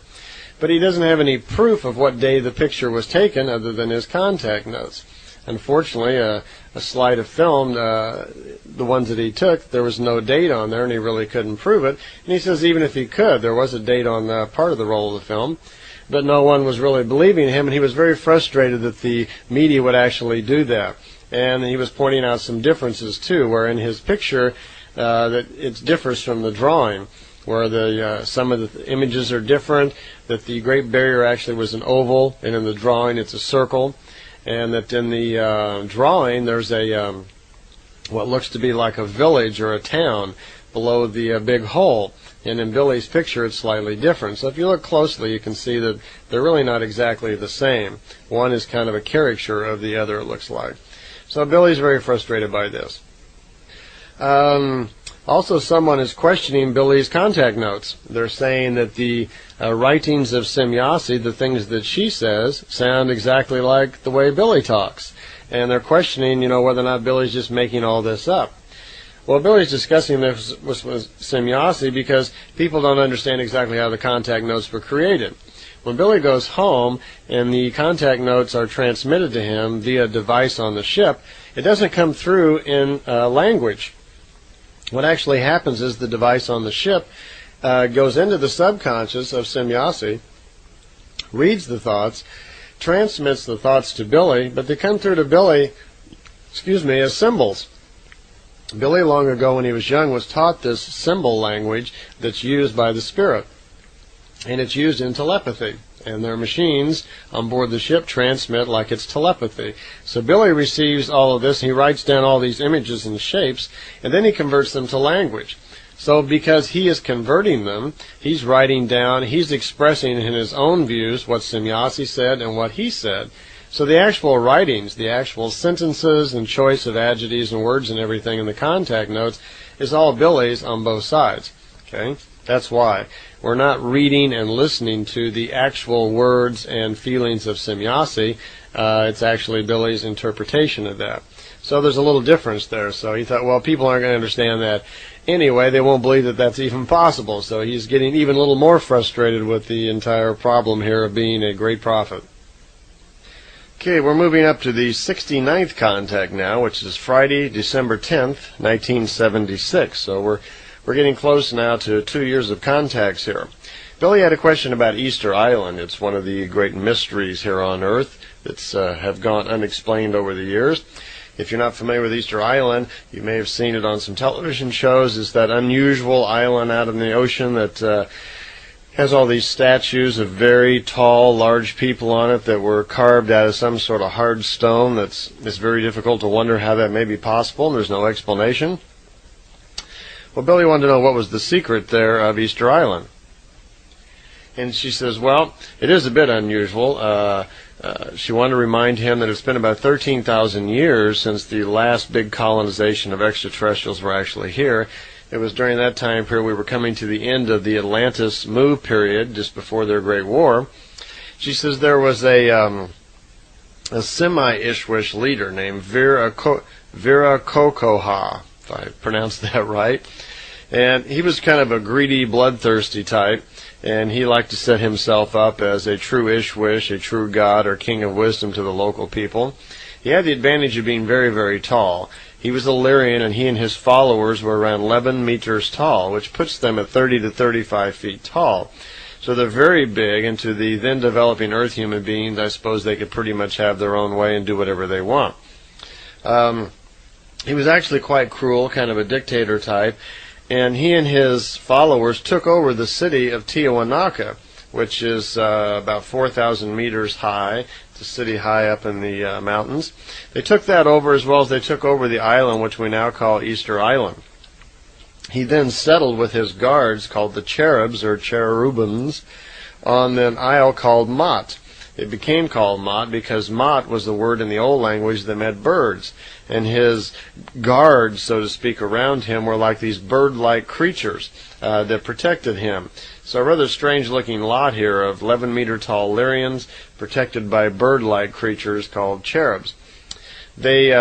But he doesn't have any proof of what day the picture was taken other than his contact notes. Unfortunately, a slide of film, the ones that he took, there was no date on there, and he really couldn't prove it. And he says even if he could, there was a date on part of the roll of the film, but no one was really believing him, and he was very frustrated that the media would actually do that. And he was pointing out some differences too, where in his picture that it differs from the drawing, where the some of the images are different, that the Great Barrier actually was an oval, and in the drawing it's a circle, and that in the drawing there's a what looks to be like a village or a town below the big hole. And in Billy's picture, it's slightly different. So if you look closely, you can see that they're really not exactly the same. One is kind of a caricature of the other, it looks like. So Billy's very frustrated by this. Also, someone is questioning Billy's contact notes. They're saying that the writings of Semjase, the things that she says, sound exactly like the way Billy talks. And they're questioning, whether or not Billy's just making all this up. Well, Billy's discussing this with Semjase because people don't understand exactly how the contact notes were created. When Billy goes home and the contact notes are transmitted to him via a device on the ship, it doesn't come through in language. What actually happens is the device on the ship goes into the subconscious of Semjase, reads the thoughts, transmits the thoughts to Billy, but they come through to Billy, as symbols. Billy, long ago when he was young, was taught this symbol language that's used by the spirit, and it's used in telepathy. And their machines on board the ship transmit like it's telepathy. So Billy receives all of this, and he writes down all these images and shapes, and then he converts them to language. So because he is converting them, he's writing down, he's expressing in his own views what Semjase said and what he said. So the actual writings, the actual sentences and choice of adjectives and words and everything in the contact notes is all Billy's on both sides. Okay? That's why. We're not reading and listening to the actual words and feelings of Semjase. It's actually Billy's interpretation of that. So there's a little difference there. So he thought, well, people aren't going to understand that anyway. They won't believe that that's even possible. So he's getting even a little more frustrated with the entire problem here of being a great prophet. Okay, we're moving up to the 69th contact now, which is Friday, December 10th, 1976. So we're getting close now to 2 years of contacts here. Billy had a question about Easter Island. It's one of the great mysteries here on Earth that's have gone unexplained over the years. If you're not familiar with Easter Island, you may have seen it on some television shows. It's that unusual island out in the ocean that has all these statues of very tall, large people on it that were carved out of some sort of hard stone. It's very difficult to wonder how that may be possible, and there's no explanation. Well, Billy wanted to know what was the secret there of Easter Island. And she says, well, it is a bit unusual. She wanted to remind him that it's been about 13,000 years since the last big colonization of extraterrestrials were actually here. It was during that time period we were coming to the end of the Atlantis move period, just before their Great War. She says there was a semi-Ishwish leader named Vera Kokoha, if I pronounced that right. And he was kind of a greedy, bloodthirsty type, and he liked to set himself up as a true Ishwish, a true god or king of wisdom to the local people. He had the advantage of being very, very tall. He was a Lyrian, and he and his followers were around 11 meters tall, which puts them at 30 to 35 feet tall. So they're very big, and to the then developing Earth human beings, I suppose they could pretty much have their own way and do whatever they want. He was actually quite cruel, kind of a dictator type, and he and his followers took over the city of Tiwanaku, which is about 4,000 meters high. It's a city high up in the mountains. They took that over, as well as they took over the island, which we now call Easter Island. He then settled with his guards, called the cherubs or cherubims, on an isle called Mot. It became called Mot because Mot was the word in the old language that meant birds. And his guards, so to speak, around him were like these bird-like creatures that protected him. So a rather strange-looking lot here of 11-meter-tall Lyrians protected by bird-like creatures called cherubs. They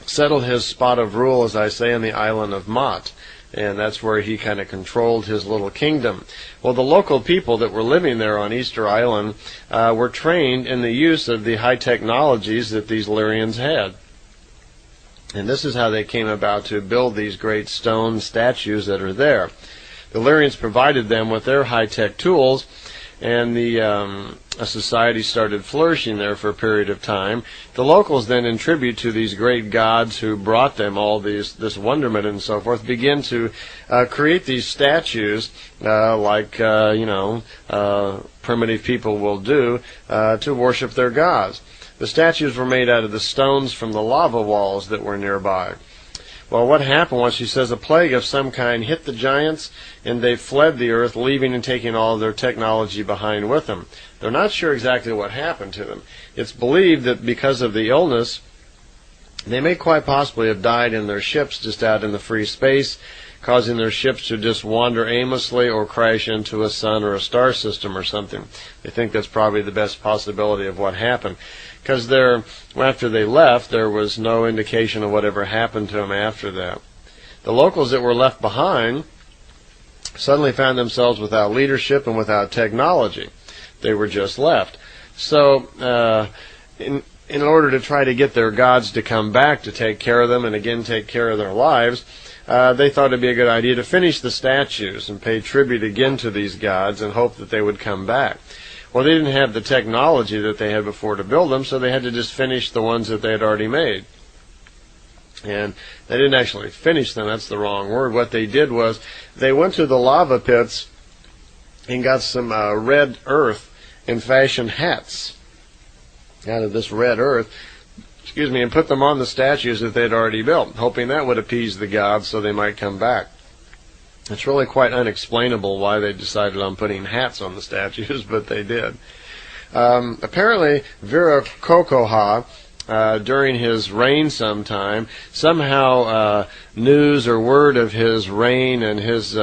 settled his spot of rule, as I say, on the island of Mot. And that's where he kind of controlled his little kingdom. Well, the local people that were living there on Easter Island were trained in the use of the high technologies that these Lyrians had. And this is how they came about to build these great stone statues that are there. The Lyrians provided them with their high-tech tools, and a society started flourishing there for a period of time. The locals then, in tribute to these great gods who brought them all this wonderment and so forth, begin to create these statues like primitive people will do to worship their gods. The statues were made out of the stones from the lava walls that were nearby. Well, what happened was, she says, a plague of some kind hit the giants, and they fled the earth, leaving and taking all of their technology behind with them. They're not sure exactly what happened to them. It's believed that because of the illness, they may quite possibly have died in their ships just out in the free space, causing their ships to just wander aimlessly or crash into a sun or a star system or something. They think that's probably the best possibility of what happened. Because after they left, there was no indication of whatever happened to them after that. The locals that were left behind suddenly found themselves without leadership and without technology. They were just left. So in order to try to get their gods to come back to take care of them and again take care of their lives, they thought it'd be a good idea to finish the statues and pay tribute again to these gods and hope that they would come back. Well, they didn't have the technology that they had before to build them, so they had to just finish the ones that they had already made. And they didn't actually finish them, that's the wrong word. What they did was they went to the lava pits and got some red earth and fashioned hats out of this red earth, and put them on the statues that they'd already built, hoping that would appease the gods so they might come back. It's really quite unexplainable why they decided on putting hats on the statues, but they did. Apparently, Vera Kokoha during his reign sometime, somehow news or word of his reign and his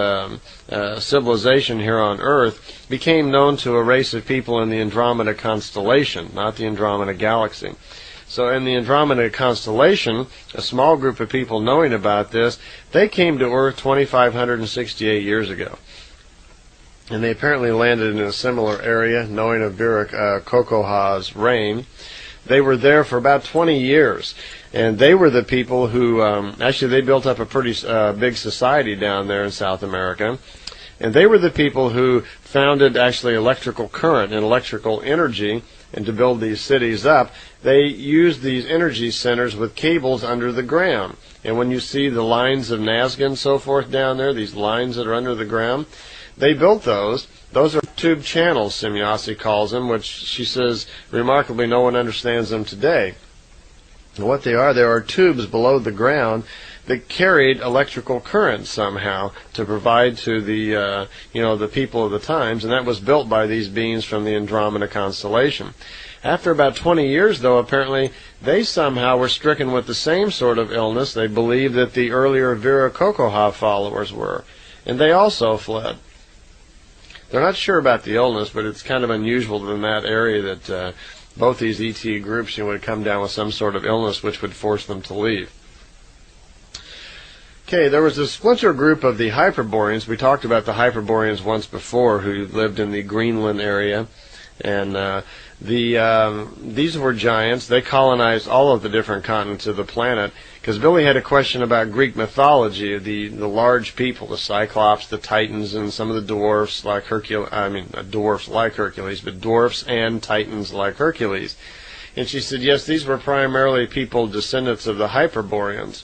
civilization here on Earth became known to a race of people in the Andromeda constellation, not the Andromeda galaxy. So in the Andromeda constellation, a small group of people knowing about this, they came to Earth 2,568 years ago. And they apparently landed in a similar area, knowing of Kokoha's reign. They were there for about 20 years. And they were the people who, actually they built up a pretty big society down there in South America. And they were the people who founded actually electrical current and electrical energy. And to build these cities up, they used these energy centers with cables under the ground. And when you see the lines of Nazca and so forth down there, these lines that are under the ground, they built those. Those are tube channels, Semjase calls them, which she says, remarkably, no one understands them today. And what they are, there are tubes below the ground that carried electrical current somehow to provide to the, the people of the times, and that was built by these beings from the Andromeda constellation. After about 20 years, though, apparently, they somehow were stricken with the same sort of illness they believed that the earlier Kokoha followers were, and they also fled. They're not sure about the illness, but it's kind of unusual in that area that both these ET groups would come down with some sort of illness which would force them to leave. Okay, there was a splinter group of the Hyperboreans. We talked about the Hyperboreans once before, who lived in the Greenland area, and these were giants. They colonized all of the different continents of the planet. Because Billy had a question about Greek mythology, the large people, the Cyclops, the Titans, and some of the dwarfs like Hercules. Dwarfs like Hercules, but dwarfs and Titans like Hercules. And she said, yes, these were primarily people descendants of the Hyperboreans.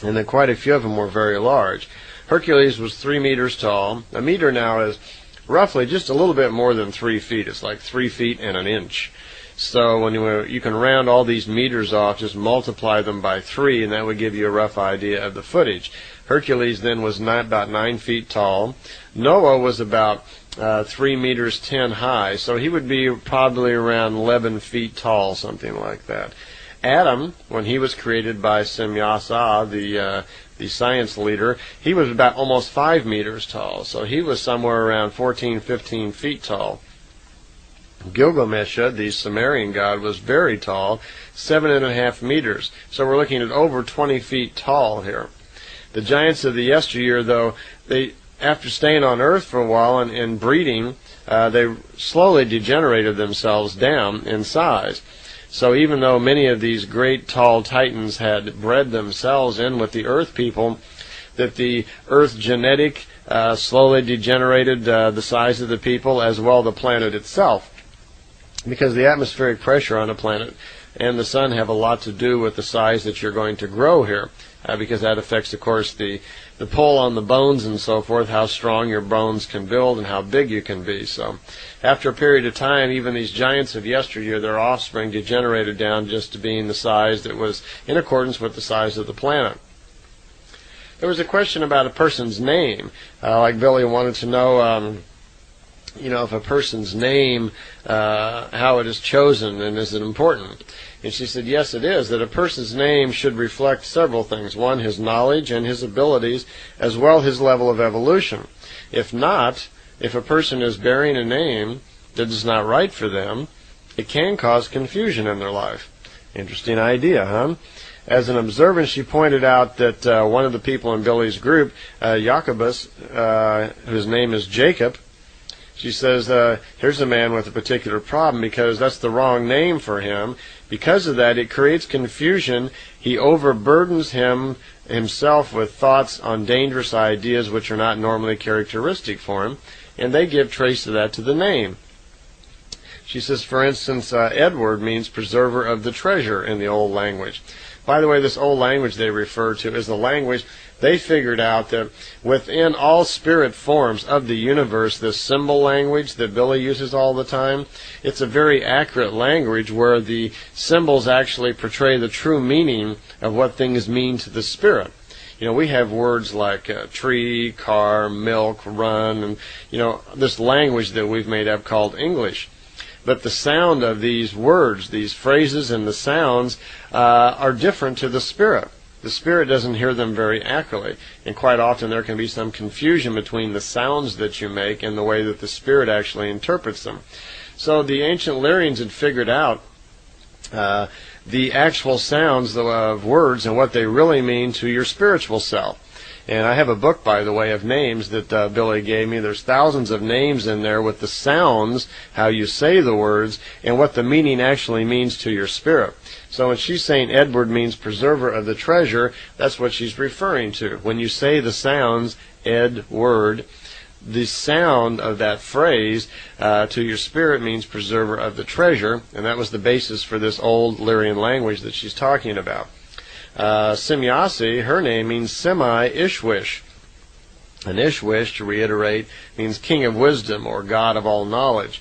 And then quite a few of them were very large. Hercules was 3 meters tall. A meter now is roughly just a little bit more than 3 feet. It's like 3 feet and an inch. So when you can round all these meters off, just multiply them by 3, and that would give you a rough idea of the footage. Hercules then was about 9 feet tall. Noah was about 3 meters 10 high, so he would be probably around 11 feet tall, something like that. Adam, when he was created by Semjase, the science leader, he was about almost 5 meters tall, so he was somewhere around 14, 15 feet tall. Gilgamesh, the Sumerian god, was very tall, 7.5 meters. So we're looking at over 20 feet tall here. The giants of the yesteryear, though, after staying on Earth for a while and breeding, they slowly degenerated themselves down in size. So even though many of these great tall titans had bred themselves in with the Earth people, that the Earth genetic slowly degenerated the size of the people as well the planet itself. Because the atmospheric pressure on a planet and the sun have a lot to do with the size that you're going to grow here, because that affects, of course, the pull on the bones and so forth, how strong your bones can build and how big you can be. So after a period of time, even these giants of yesteryear, their offspring degenerated down just to being the size that was in accordance with the size of the planet. There was a question about a person's name. Like Billy wanted to know, if a person's name, how it is chosen, and is it important? And she said, yes, it is, that a person's name should reflect several things. One, his knowledge and his abilities, as well his level of evolution. If not, if a person is bearing a name that is not right for them, it can cause confusion in their life. Interesting idea, huh? As an observant, she pointed out that one of the people in Billy's group, Jacobus, whose name is Jacob, she says, here's a man with a particular problem because that's the wrong name for him. Because of that, it creates confusion. He overburdens himself with thoughts on dangerous ideas which are not normally characteristic for him, and they give trace of that to the name. She says, for instance, Edward means preserver of the treasure in the old language. By the way, this old language they refer to is the language they figured out that within all spirit forms of the universe, this symbol language that Billy uses all the time, it's a very accurate language where the symbols actually portray the true meaning of what things mean to the spirit. We have words like tree, car, milk, run, and, this language that we've made up called English. but the sound of these words, these phrases and the sounds are different to the spirit. The spirit doesn't hear them very accurately, and quite often there can be some confusion between the sounds that you make and the way that the spirit actually interprets them. So the ancient Lyrians had figured out the actual sounds of words and what they really mean to your spiritual self. And I have a book, by the way, of names that Billy gave me. There's thousands of names in there with the sounds, how you say the words, and what the meaning actually means to your spirit. So when she's saying Edward means preserver of the treasure, that's what she's referring to. When you say the sounds, Edward, the sound of that phrase to your spirit means preserver of the treasure, and that was the basis for this old Lyrian language that she's talking about. Semjase, her name means semi-Ishwish. And Ishwish, to reiterate, means king of wisdom or god of all knowledge.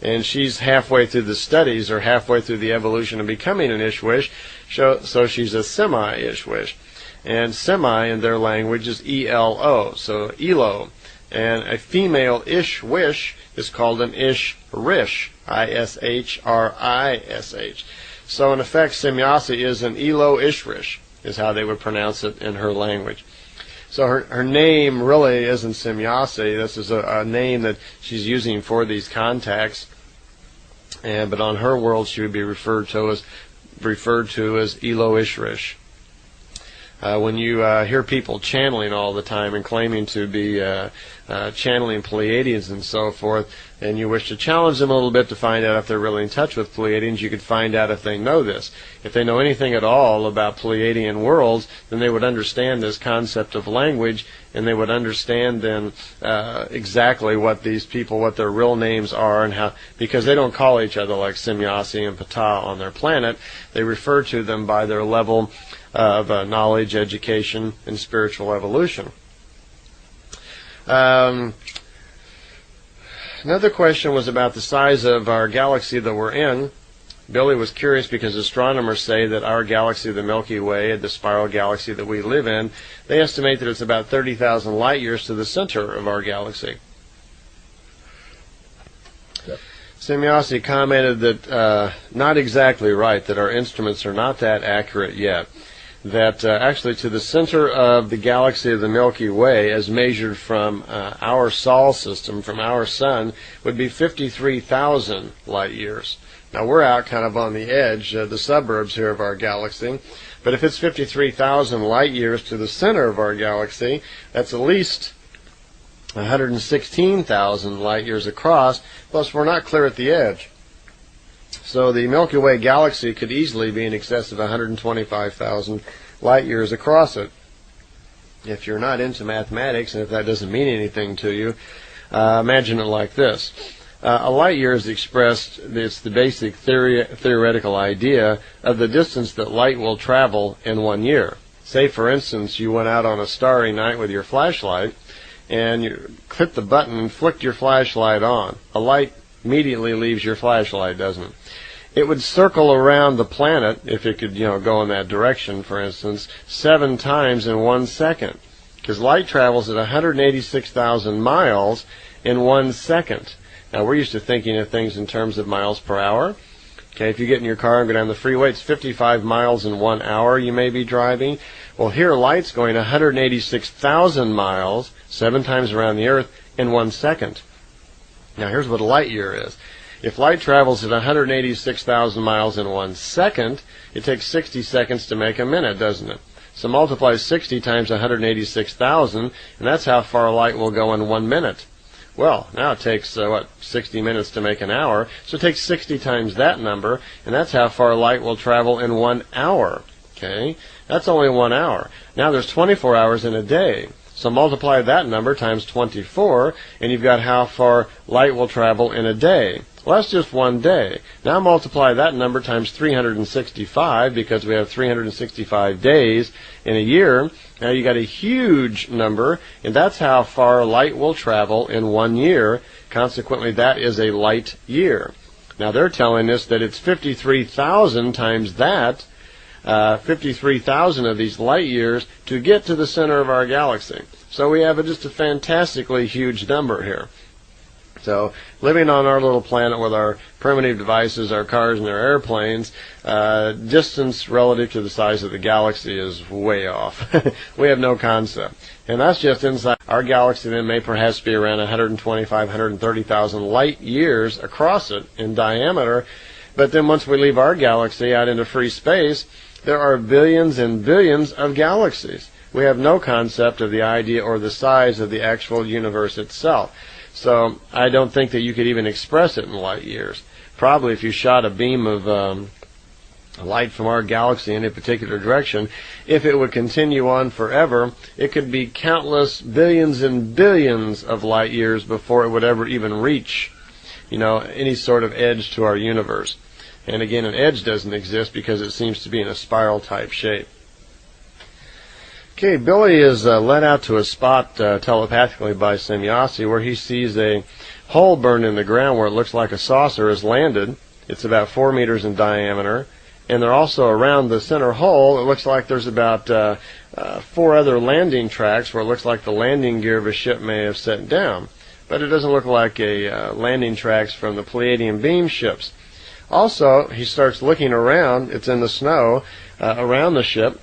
And she's halfway through the studies or halfway through the evolution of becoming an Ishwish, so she's a semi-Ishwish. And semi in their language is E-L-O, so Elo. And a female Ishwish is called an Ishrish, I-S-H-R-I-S-H. So in effect, Semjase is an Elo Ishrish, is how they would pronounce it in her language. So her name really isn't Semjase. This is a name that she's using for these contacts. But on her world, she would be referred to as Elo Ishrish. When you hear people channeling all the time and claiming to be channeling Pleiadians and so forth, and you wish to challenge them a little bit to find out if they're really in touch with Pleiadians, you could find out if they know this. If they know anything at all about Pleiadian worlds, then they would understand this concept of language, and they would understand then exactly what these people, what their real names are, and how, because they don't call each other like Semjase and Ptah on their planet. They refer to them by their level of knowledge, education, and spiritual evolution. Another question was about the size of our galaxy that we're in. Billy was curious because astronomers say that our galaxy, the Milky Way, the spiral galaxy that we live in, they estimate that it's about 30,000 light years to the center of our galaxy. Yep. Semjase commented that not exactly right, that our instruments are not that accurate yet. That actually to the center of the galaxy of the Milky Way, as measured from our Sol system, from our sun, would be 53,000 light years. Now we're out kind of on the edge, the suburbs here of our galaxy, but if it's 53,000 light years to the center of our galaxy, that's at least 116,000 light years across, plus we're not clear at the edge. So the Milky Way galaxy could easily be in excess of 125,000 light years across it. If you're not into mathematics, and if that doesn't mean anything to you, imagine it like this. A light year is expressed, it's the basic theoretical idea of the distance that light will travel in 1 year. Say, for instance, you went out on a starry night with your flashlight, and you clicked the button and flicked your flashlight on. A light immediately leaves your flashlight, doesn't it? It would circle around the planet, if it could, go in that direction, for instance, 7 times in 1 second. Because light travels at 186,000 miles in 1 second. Now, we're used to thinking of things in terms of miles per hour. Okay, if you get in your car and go down the freeway, it's 55 miles in 1 hour you may be driving. Well, here light's going 186,000 miles, 7 times around the Earth, in 1 second. Now, here's what a light year is. If light travels at 186,000 miles in 1 second, it takes 60 seconds to make a minute, doesn't it? So multiply 60 times 186,000, and that's how far light will go in 1 minute. Well, now it takes, 60 minutes to make an hour, so it takes 60 times that number, and that's how far light will travel in 1 hour. Okay? That's only 1 hour. Now there's 24 hours in a day. So multiply that number times 24, and you've got how far light will travel in a day. Well, that's just 1 day. Now multiply that number times 365, because we have 365 days in a year. Now you got a huge number, and that's how far light will travel in 1 year. Consequently, that is a light year. Now they're telling us that it's 53,000 times that, 53,000 of these light years to get to the center of our galaxy. So we have just a fantastically huge number here. So living on our little planet with our primitive devices, our cars and our airplanes, distance relative to the size of the galaxy is way off. We have no concept. And that's just inside. Our galaxy then may perhaps be around 125, 130,000 light years across it in diameter. But then once we leave our galaxy out into free space, there are billions and billions of galaxies. We have no concept of the idea or the size of the actual universe itself. So I don't think that you could even express it in light years. Probably if you shot a beam of light from our galaxy in a particular direction, if it would continue on forever, it could be countless billions and billions of light years before it would ever even reach, any sort of edge to our universe. And again, an edge doesn't exist because it seems to be in a spiral type shape. Okay, Billy is led out to a spot telepathically by Semjase where he sees a hole burned in the ground where it looks like a saucer has landed. It's about 4 meters in diameter. And they're also around the center hole. It looks like there's about 4 other landing tracks where it looks like the landing gear of a ship may have set down. But it doesn't look like a landing tracks from the Pleiadian beam ships. Also, he starts looking around. It's in the snow around the ship.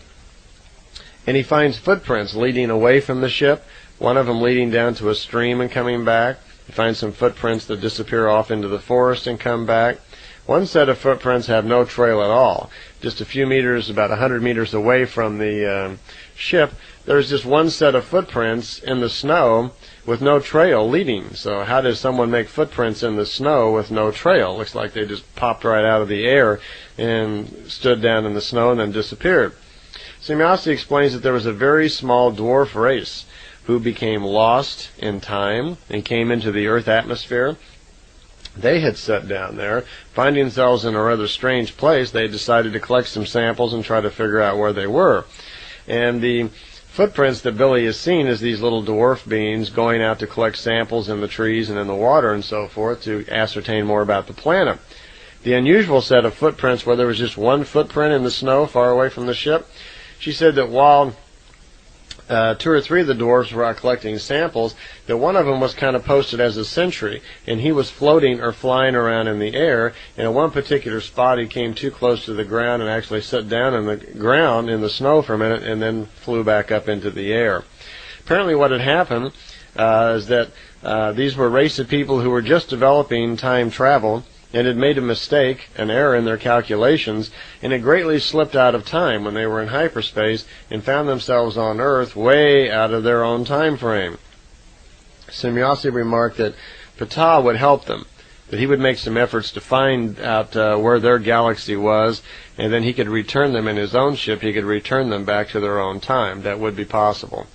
And he finds footprints leading away from the ship, one of them leading down to a stream and coming back. He finds some footprints that disappear off into the forest and come back. One set of footprints have no trail at all. Just a few meters, about 100 meters away from the ship, there's just one set of footprints in the snow with no trail leading. So how does someone make footprints in the snow with no trail? Looks like they just popped right out of the air and stood down in the snow and then disappeared. Semjase explains that there was a very small dwarf race who became lost in time and came into the Earth atmosphere. They had set down there. Finding themselves in a rather strange place, they decided to collect some samples and try to figure out where they were. And the footprints that Billy has seen is these little dwarf beings going out to collect samples in the trees and in the water and so forth to ascertain more about the planet. The unusual set of footprints where there was just one footprint in the snow far away from the ship, she said that while 2 or 3 of the dwarves were out collecting samples, that one of them was kind of posted as a sentry, and he was floating or flying around in the air, and at one particular spot he came too close to the ground and actually sat down in the ground in the snow for a minute and then flew back up into the air. Apparently what had happened is that these were a race of people who were just developing time travel and had made a mistake, an error in their calculations, and had greatly slipped out of time when they were in hyperspace and found themselves on Earth way out of their own time frame. Semjase remarked that Ptah would help them, that he would make some efforts to find out where their galaxy was, and then he could return them in his own ship. He could return them back to their own time. That would be possible.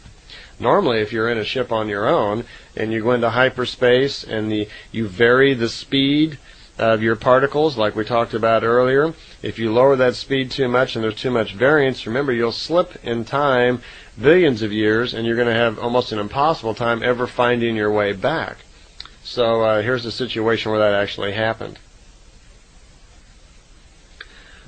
Normally, if you're in a ship on your own and you go into hyperspace and you vary the speed of your particles, like we talked about earlier, if you lower that speed too much and there's too much variance, remember you'll slip in time billions of years and you're going to have almost an impossible time ever finding your way back. So here's a situation where that actually happened.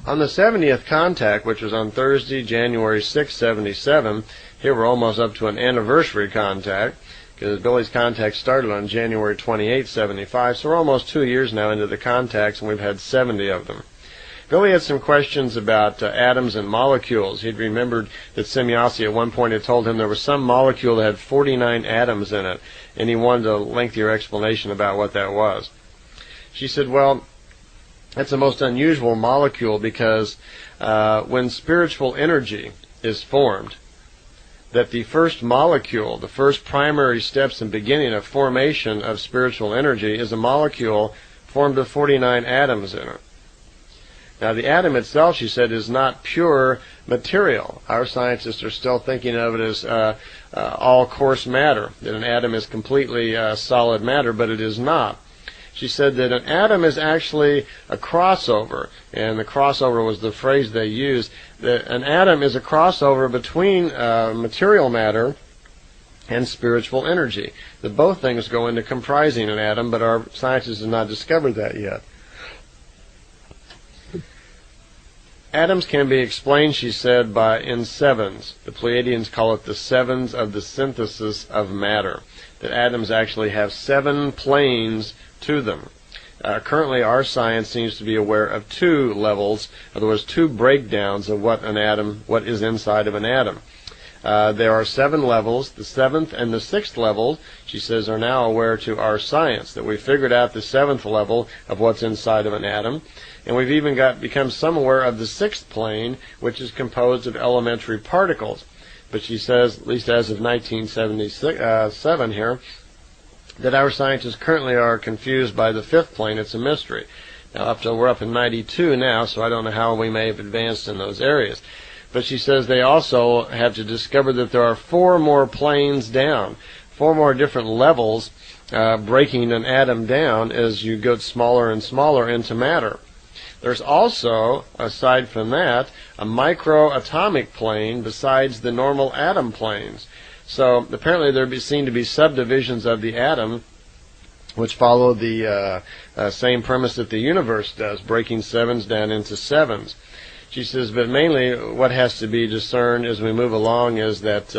On the 70th contact, which was on Thursday, January 6, 77, here we're almost up to an anniversary contact, because Billy's contact started on January 28, 75, so we're almost 2 years now into the contacts, and we've had 70 of them. Billy had some questions about atoms and molecules. He'd remembered that Semjase at one point had told him there was some molecule that had 49 atoms in it, and he wanted a lengthier explanation about what that was. She said, well, that's the most unusual molecule because when spiritual energy is formed, that the first molecule, the first primary steps and beginning of formation of spiritual energy is a molecule formed of 49 atoms in it. Now the atom itself, she said, is not pure material. Our scientists are still thinking of it as all coarse matter, that an atom is completely solid matter, but it is not. She said that an atom is actually a crossover, and the crossover was the phrase they used, that an atom is a crossover between material matter and spiritual energy. That both things go into comprising an atom, but our scientists have not discovered that yet. Atoms can be explained, she said, in sevens. The Pleiadians call it the sevens of the synthesis of matter. That atoms actually have 7 planes to them. Currently, our science seems to be aware of 2 levels, in other words, 2 breakdowns of what is inside of an atom. There are 7 levels. The 7th and the 6th level, she says, are now aware to our science, that we figured out the 7th level of what's inside of an atom. And we've even become some aware of the 6th plane, which is composed of elementary particles. But she says, at least as of 1977 here, that our scientists currently are confused by the 5th plane. It's a mystery. Now, we're up in 92 now, so I don't know how we may have advanced in those areas. But she says they also have to discover that there are 4 more planes down, 4 more different levels breaking an atom down as you go smaller and smaller into matter. There's also, aside from that, a microatomic plane besides the normal atom planes. So apparently there seem to be subdivisions of the atom which follow the same premise that the universe does, breaking 7s down into 7s. She says, but mainly what has to be discerned as we move along is that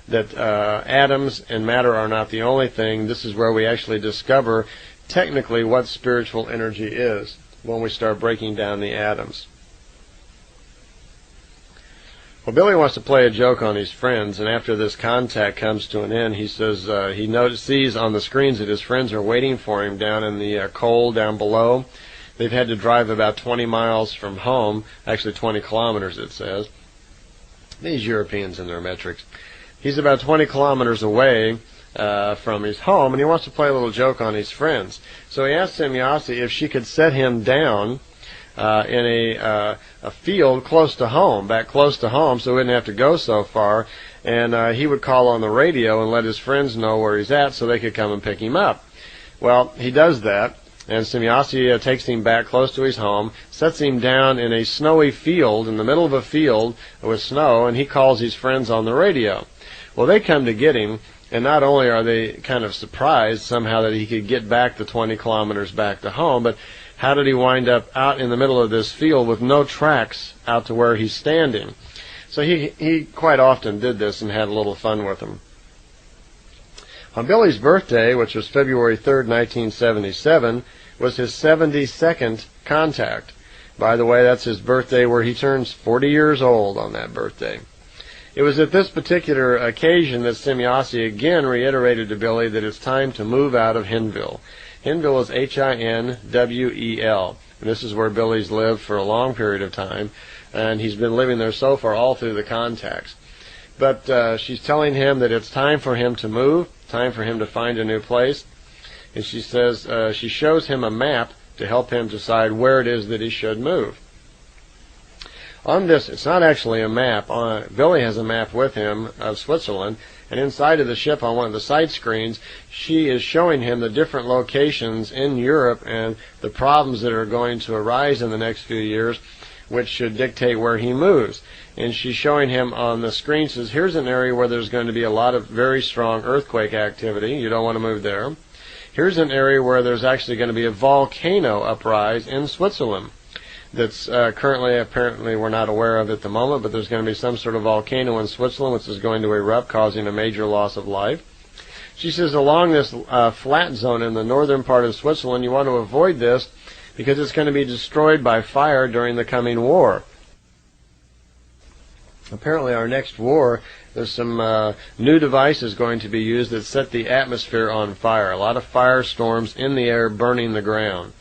atoms and matter are not the only thing. This is where we actually discover technically what spiritual energy is, when we start breaking down the atoms. Well, Billy wants to play a joke on his friends, and after this contact comes to an end, he says he sees on the screens that his friends are waiting for him down in the coal down below. They've had to drive about 20 miles from home, actually 20 kilometers it says. These Europeans and their metrics. He's about 20 kilometers away from his home, and he wants to play a little joke on his friends. So he asked Semjase if she could set him down in a field close to home, back close to home, so he wouldn't have to go so far, and he would call on the radio and let his friends know where he's at so they could come and pick him up. Well, he does that, and Semjase takes him back close to his home, sets him down in a snowy field, in the middle of a field with snow, and he calls his friends on the radio. Well, they come to get him, and not only are they kind of surprised somehow that he could get back the 20 kilometers back to home, but how did he wind up out in the middle of this field with no tracks out to where he's standing? So he quite often did this and had a little fun with them. On Billy's birthday, which was February 3rd, 1977, was his 72nd contact. By the way, that's his birthday where he turns 40 years old on that birthday. It was at this particular occasion that Semjase again reiterated to Billy that it's time to move out of Hinwil. Hinwil is Hinwel, and this is where Billy's lived for a long period of time, and he's been living there so far all through the contacts. But she's telling him that it's time for him to move, time for him to find a new place, and she says she shows him a map to help him decide where it is that he should move. On this, it's not actually a map. Billy has a map with him of Switzerland, and inside of the ship on one of the side screens, she is showing him the different locations in Europe and the problems that are going to arise in the next few years, which should dictate where he moves. And she's showing him on the screen, says, here's an area where there's going to be a lot of very strong earthquake activity. You don't want to move there. Here's an area where there's actually going to be a volcano uprise in Switzerland. That's currently, apparently, we're not aware of at the moment, but there's going to be some sort of volcano in Switzerland which is going to erupt, causing a major loss of life. She says along this flat zone in the northern part of Switzerland, you want to avoid this because it's going to be destroyed by fire during the coming war. Apparently our next war, there's some new devices going to be used that set the atmosphere on fire. A lot of firestorms in the air burning the ground.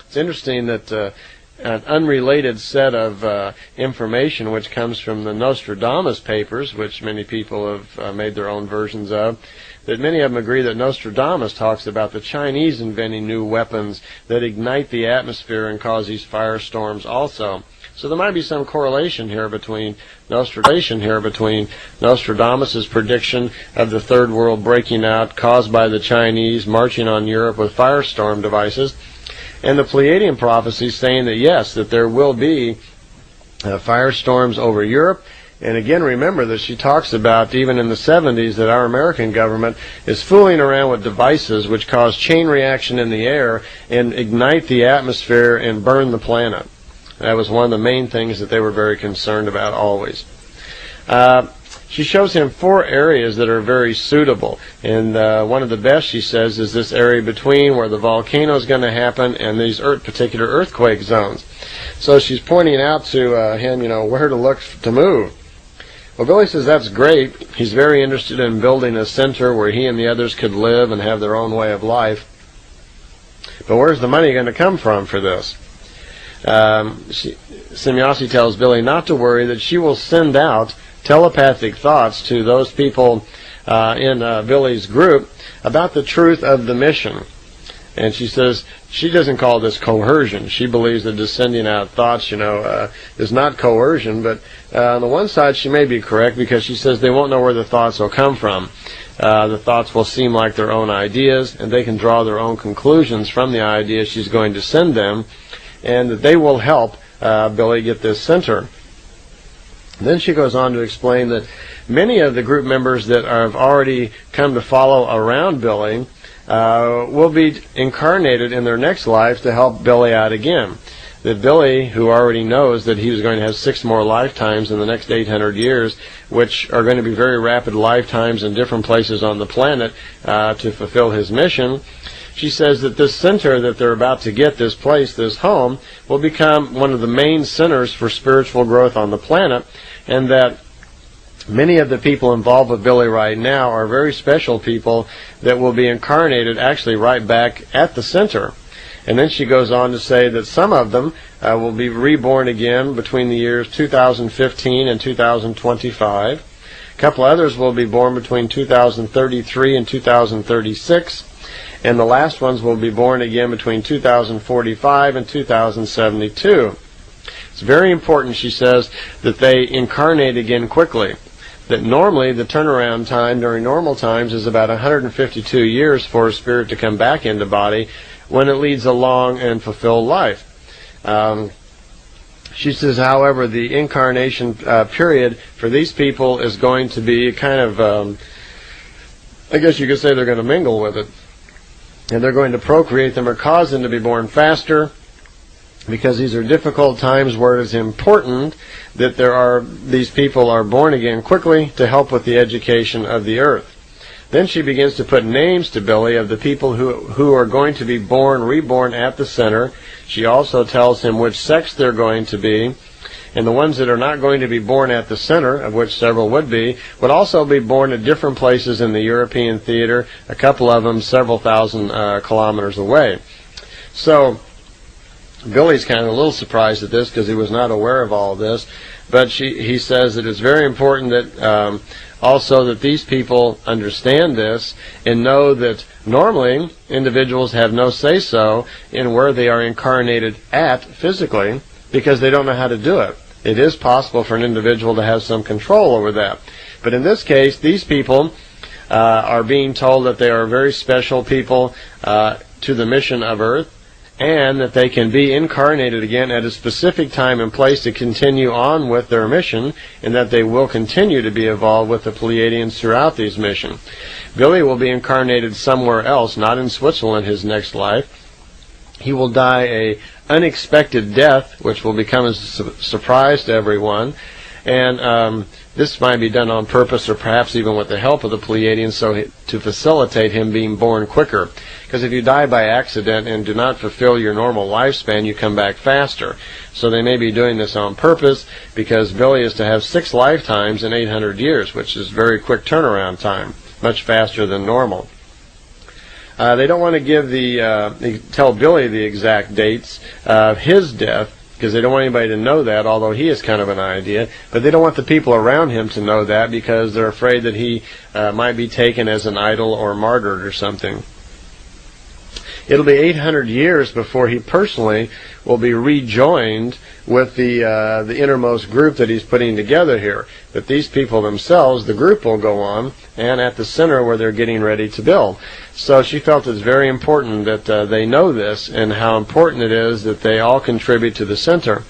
It's interesting that an unrelated set of information which comes from the Nostradamus papers, which many people have made their own versions of, that many of them agree that Nostradamus talks about the Chinese inventing new weapons that ignite the atmosphere and cause these firestorms also. So there might be some correlation here between Nostradamus' prediction of the Third World breaking out caused by the Chinese marching on Europe with firestorm devices, and the Pleiadian prophecy saying that yes, that there will be firestorms over Europe. And again, remember that she talks about, even in the 70s, that our American government is fooling around with devices which cause chain reaction in the air and ignite the atmosphere and burn the planet. That was one of the main things that they were very concerned about always. She shows him 4 areas that are very suitable, and one of the best, she says, is this area between where the volcano is going to happen and these particular earthquake zones. So she's pointing out to him, where to look to move. Well, Billy says that's great. He's very interested in building a center where he and the others could live and have their own way of life. But where's the money going to come from for this? Semjase tells Billy not to worry, that she will send out telepathic thoughts to those people in Billy's group about the truth of the mission. And she says she doesn't call this coercion. She believes that just sending out thoughts, is not coercion. But on the one side, she may be correct, because she says they won't know where the thoughts will come from. The thoughts will seem like their own ideas, and they can draw their own conclusions from the ideas she's going to send them, and that they will help Billy get this center. Then she goes on to explain that many of the group members that have already come to follow around Billy will be incarnated in their next lives to help Billy out again. That Billy, who already knows that he was going to have 6 more lifetimes in the next 800 years, which are going to be very rapid lifetimes in different places on the planet to fulfill his mission, she says that this center that they're about to get, this place, this home, will become one of the main centers for spiritual growth on the planet, and that many of the people involved with Billy right now are very special people that will be incarnated actually right back at the center. And then she goes on to say that some of them will be reborn again between the years 2015 and 2025. A couple others will be born between 2033 and 2036. And the last ones will be born again between 2045 and 2072. It's very important, she says, that they incarnate again quickly. That normally the turnaround time during normal times is about 152 years for a spirit to come back into body when it leads a long and fulfilled life. She says, however, the incarnation period for these people is going to be kind of, I guess you could say they're going to mingle with it. And they're going to procreate them or cause them to be born faster, because these are difficult times where it is important that these people are born again quickly to help with the education of the earth. Then she begins to put names to Billy of the people who are going to be reborn at the center. She also tells him which sex they're going to be. And the ones that are not going to be born at the center, of which several would also be born at different places in the European theater, a couple of them several thousand kilometers away. So Billy's kind of a little surprised at this, because he was not aware of all of this. But he says that it's very important that also that these people understand this and know that normally individuals have no say-so in where they are incarnated at physically, because they don't know how to do it. It is possible for an individual to have some control over that. But in this case, these people are being told that they are very special people to the mission of Earth, and that they can be incarnated again at a specific time and place to continue on with their mission, and that they will continue to be involved with the Pleiadians throughout these missions. Billy will be incarnated somewhere else, not in Switzerland, his next life. He will die a unexpected death, which will become a surprise to everyone. And this might be done on purpose, or perhaps even with the help of the Pleiadians, to facilitate him being born quicker. Because if you die by accident and do not fulfill your normal lifespan, you come back faster. So they may be doing this on purpose, because Billy is to have 6 lifetimes in 800 years, which is very quick turnaround time, much faster than normal. They don't want to tell Billy the exact dates of his death, because they don't want anybody to know that, although he has kind of an idea. But they don't want the people around him to know that, because they're afraid that he might be taken as an idol or martyred or something. It'll be 800 years before he personally will be rejoined with the innermost group that he's putting together here. But these people themselves, the group will go on, and at the center where they're getting ready to build. So she felt it's very important that they know this, and how important it is that they all contribute to the center.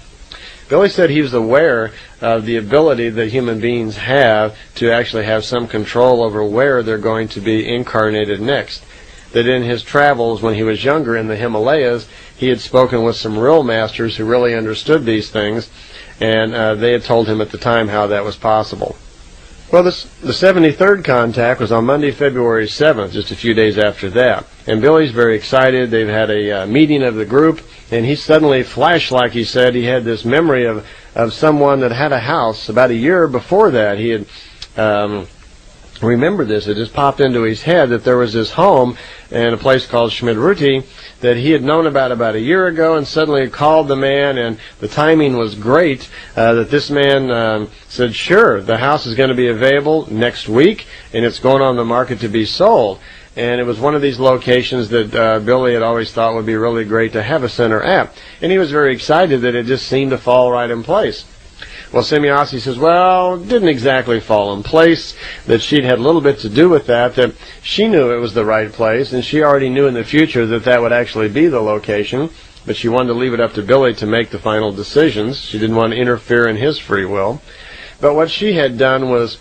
Billy said he was aware of the ability that human beings have to actually have some control over where they're going to be incarnated next. that in his travels when he was younger in the Himalayas, he had spoken with some real masters who really understood these things, and they had told him at the time how that was possible. Well, the 73rd contact was on Monday, February 7th, just a few days after that. And Billy's very excited. They've had a meeting of the group, and he suddenly flashed, like he said. He had this memory of someone that had a house. About a year before that, he had remembered this. It just popped into his head that there was this home in a place called Schmidruti that he had known about a year ago, and suddenly called the man, and the timing was great that this man said, sure, the house is going to be available next week, and it's going on the market to be sold. And it was one of these locations that Billy had always thought would be really great to have a center at. And he was very excited that it just seemed to fall right in place. Well, Semjase says, well, it didn't exactly fall in place, that she'd had a little bit to do with that she knew it was the right place, and she already knew in the future that that would actually be the location, but she wanted to leave it up to Billy to make the final decisions. She didn't want to interfere in his free will. But what she had done was,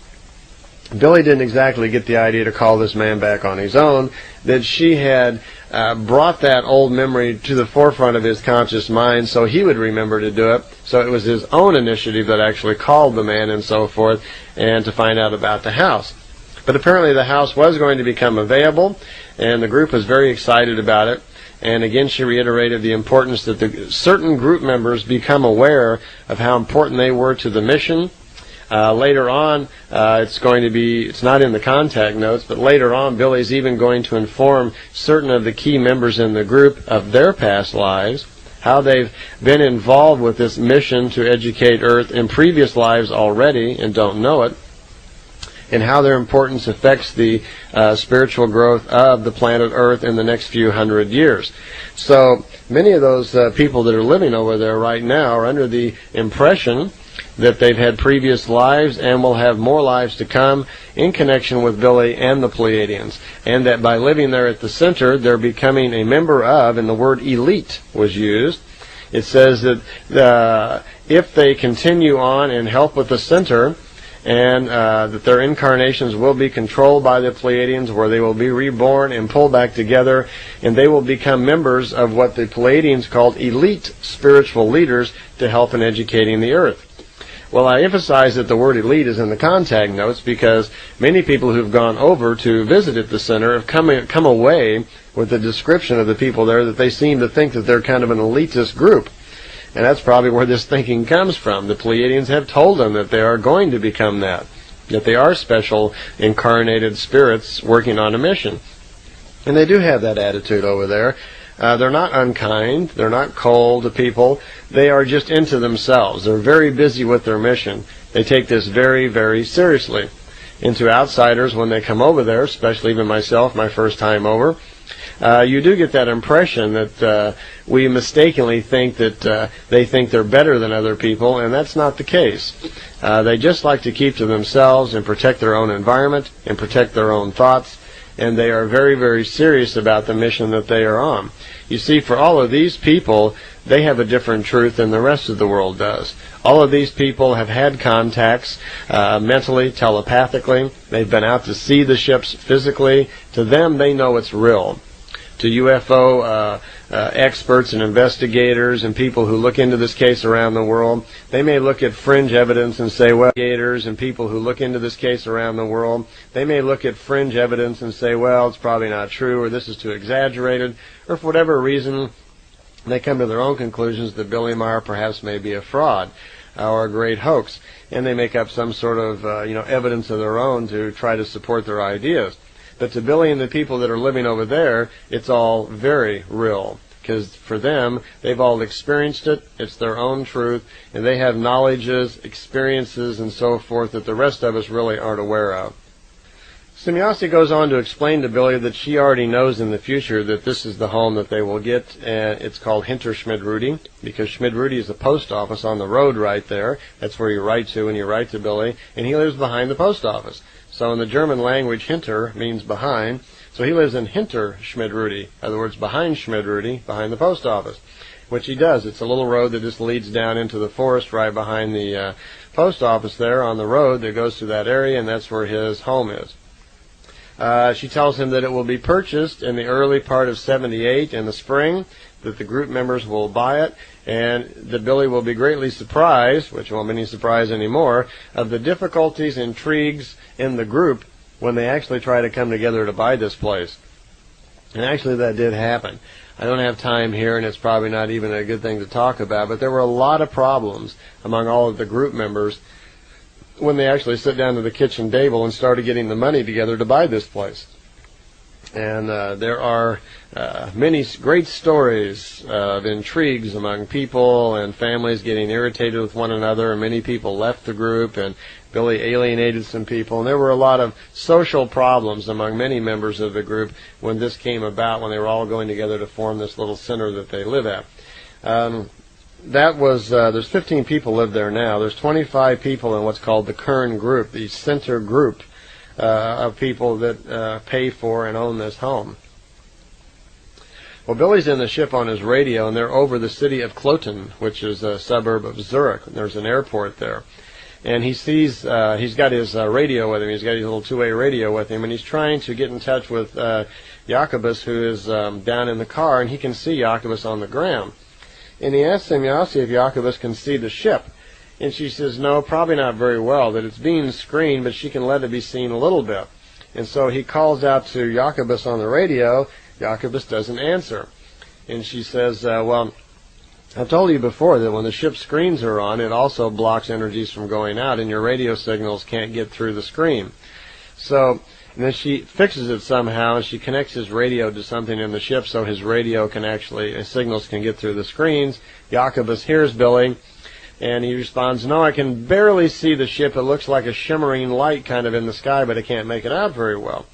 Billy didn't exactly get the idea to call this man back on his own, that she had brought that old memory to the forefront of his conscious mind so he would remember to do it. So it was his own initiative that actually called the man and so forth, and to find out about the house. But apparently the house was going to become available, and the group was very excited about it. And again, she reiterated the importance that certain group members become aware of how important they were to the mission. Later on, it's not in the contact notes, but later on, Billy's even going to inform certain of the key members in the group of their past lives, how they've been involved with this mission to educate Earth in previous lives already and don't know it, and how their importance affects the spiritual growth of the planet Earth in the next few hundred years. So many of those people that are living over there right now are under the impression that they've had previous lives and will have more lives to come in connection with Billy and the Pleiadians, and that by living there at the center, they're becoming a member of, and the word elite was used. It says that if they continue on and help with the center, and that their incarnations will be controlled by the Pleiadians, where they will be reborn and pulled back together, and they will become members of what the Pleiadians called elite spiritual leaders to help in educating the Earth. Well, I emphasize that the word elite is in the contact notes because many people who've gone over to visit at the center have come away with the description of the people there that they seem to think that they're kind of an elitist group. And that's probably where this thinking comes from. The Pleiadians have told them that they are going to become that they are special incarnated spirits working on a mission. And they do have that attitude over there. They're not unkind. They're not cold to people. They are just into themselves. They're very busy with their mission. They take this very, very seriously. And to outsiders, when they come over there, especially even myself, my first time over, you do get that impression that we mistakenly think that they think they're better than other people, and that's not the case. They just like to keep to themselves and protect their own environment and protect their own thoughts, and they are very, very serious about the mission that they are on. You see, for all of these people, they have a different truth than the rest of the world does. All of these people have had contacts mentally, telepathically. They've been out to see the ships physically. To them, they know it's real. To UFO experts and investigators and people who look into this case around the world, they may look at fringe evidence and say, well, and people who look into this case around the world, they may look at fringe evidence and say, well, it's probably not true, or this is too exaggerated, or for whatever reason, they come to their own conclusions that Billy Meier perhaps may be a fraud or a great hoax, and they make up some sort of evidence of their own to try to support their ideas. But to Billy and the people that are living over there, it's all very real. Because for them, they've all experienced it. It's their own truth. And they have knowledges, experiences, and so forth that the rest of us really aren't aware of. Semjase goes on to explain to Billy that she already knows in the future that this is the home that they will get. And it's called Hinter Schmidruti, because Schmidruti is the post office on the road right there. That's where you write to when you write to Billy. And he lives behind the post office. So in the German language, Hinter means behind. So he lives in Hinter Schmidruti, in other words, behind Schmidruti, behind the post office, which he does. It's a little road that just leads down into the forest right behind the post office there on the road that goes to that area, and that's where his home is. She tells him that it will be purchased in the early part of '78 in the spring, that the group members will buy it, and that Billy will be greatly surprised, which won't be any surprise anymore, of the difficulties, intrigues in the group when they actually try to come together to buy this place. And actually that did happen. I don't have time here, and it's probably not even a good thing to talk about, but there were a lot of problems among all of the group members when they actually sit down to the kitchen table and started getting the money together to buy this place. And there are many great stories of intrigues among people and families getting irritated with one another, and many people left the group, and Billy alienated some people, and there were a lot of social problems among many members of the group when this came about, when they were all going together to form this little center that they live at. There's 15 people live there now. There's 25 people in what's called the Kern group, the center group of people that pay for and own this home. Well, Billy's in the ship on his radio, and they're over the city of Kloten, which is a suburb of Zurich. There's an airport there. And he sees, he's got his radio with him. He's got his little two-way radio with him, and he's trying to get in touch with Jacobus, who is down in the car, and he can see Jacobus on the ground. And he asks Semjase if Jacobus can see the ship. And she says, no, probably not very well, that it's being screened, but she can let it be seen a little bit. And so he calls out to Jacobus on the radio. Jacobus doesn't answer. And she says, well, I've told you before that when the ship screens are on, it also blocks energies from going out, and your radio signals can't get through the screen. So, and then she fixes it somehow, and she connects his radio to something in the ship so his radio can actually, his signals can get through the screens. Jacobus hears Billy, and he responds, no, I can barely see the ship. It looks like a shimmering light kind of in the sky, but I can't make it out very well.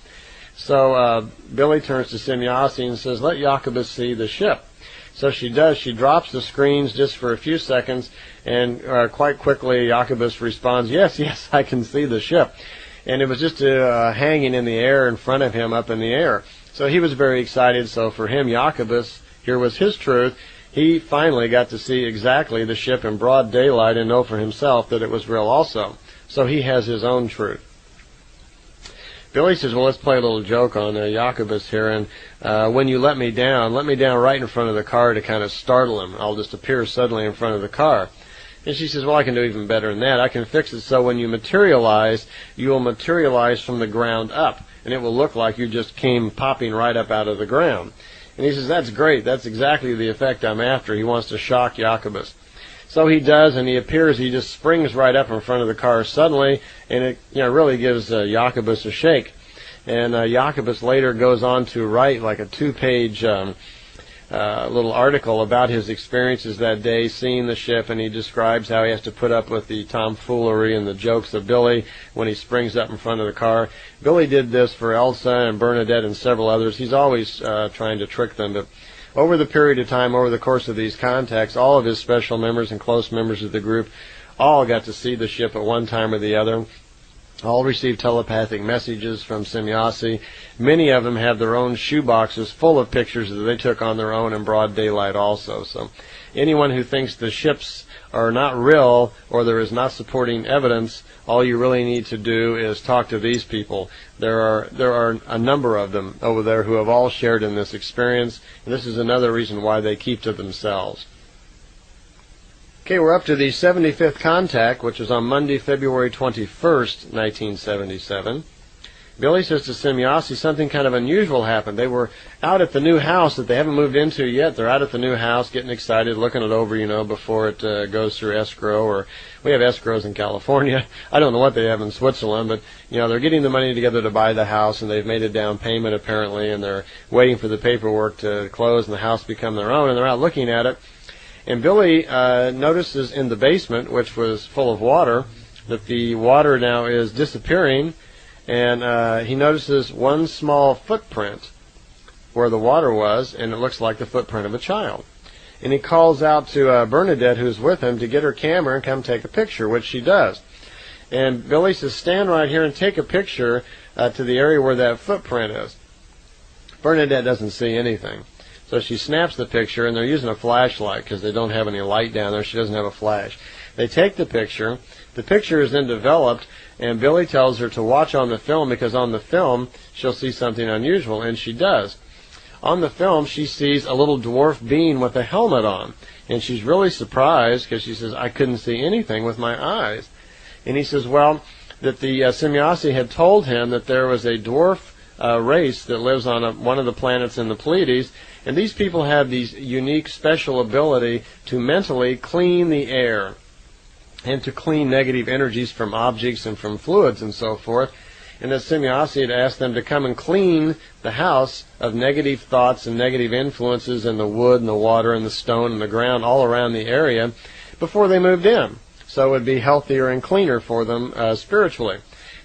So Billy turns to Semjase and says, let Jacobus see the ship. So she does. She drops the screens just for a few seconds, and quite quickly Jacobus responds, yes, I can see the ship. And it was just hanging in the air in front of him, up in the air. So he was very excited. So for him, Jacobus, here was his truth. He finally got to see exactly the ship in broad daylight and know for himself that it was real also. So he has his own truth. Billy says, well, let's play a little joke on Jacobus here, and when you let me down right in front of the car to kind of startle him. I'll just appear suddenly in front of the car. And she says, well, I can do even better than that. I can fix it so when you materialize, you will materialize from the ground up, and it will look like you just came popping right up out of the ground. And he says, that's great. That's exactly the effect I'm after. He wants to shock Jacobus. So he does, and he appears, he just springs right up in front of the car suddenly, and it really gives Jacobus a shake. And Jacobus later goes on to write like a 2-page little article about his experiences that day, seeing the ship, and he describes how he has to put up with the tomfoolery and the jokes of Billy when he springs up in front of the car. Billy did this for Elsa and Bernadette and several others. He's always trying to trick them, but over the period of time, over the course of these contacts, all of his special members and close members of the group all got to see the ship at one time or the other. All received telepathic messages from Semjase. Many of them have their own shoeboxes full of pictures that they took on their own in broad daylight also. So anyone who thinks the ships are not real or there is not supporting evidence, all you really need to do is talk to these people. There are a number of them over there who have all shared in this experience, and this is another reason why they keep to themselves. Okay, we're up to the 75th contact, which was on Monday, February 21st, 1977. Billy says to Semjase something kind of unusual happened. They were out at the new house that they haven't moved into yet. They're out at the new house, getting excited, looking it over, before it goes through escrow. Or we have escrows in California. I don't know what they have in Switzerland, but they're getting the money together to buy the house, and they've made a down payment apparently, and they're waiting for the paperwork to close and the house become their own, and they're out looking at it. And Billy notices in the basement, which was full of water, that the water now is disappearing, and he notices one small footprint where the water was, and it looks like the footprint of a child. And he calls out to Bernadette, who's with him, to get her camera and come take a picture, which she does. And Billy says, stand right here and take a picture to the area where that footprint is. Bernadette doesn't see anything. So she snaps the picture, and they're using a flashlight because they don't have any light down there. She doesn't have a flash. They take the picture. The picture is then developed, and Billy tells her to watch on the film because on the film she'll see something unusual, and she does. On the film, she sees a little dwarf being with a helmet on, and she's really surprised because she says, I couldn't see anything with my eyes. And he says, well, that the Semjase had told him that there was a dwarf race that lives on one of the planets in the Pleiades, and these people have these unique special ability to mentally clean the air and to clean negative energies from objects and from fluids and so forth. And that Semjase had asked them to come and clean the house of negative thoughts and negative influences in the wood and the water and the stone and the ground all around the area before they moved in. So it would be healthier and cleaner for them spiritually.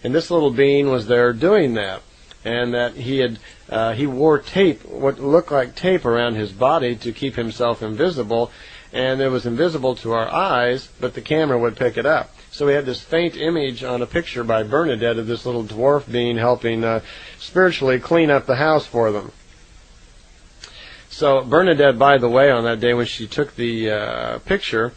And this little being was there doing that. And that he wore tape, what looked like tape around his body to keep himself invisible. And it was invisible to our eyes, but the camera would pick it up. So we had this faint image on a picture by Bernadette of this little dwarf being helping spiritually clean up the house for them. So Bernadette, by the way, on that day when she took the picture,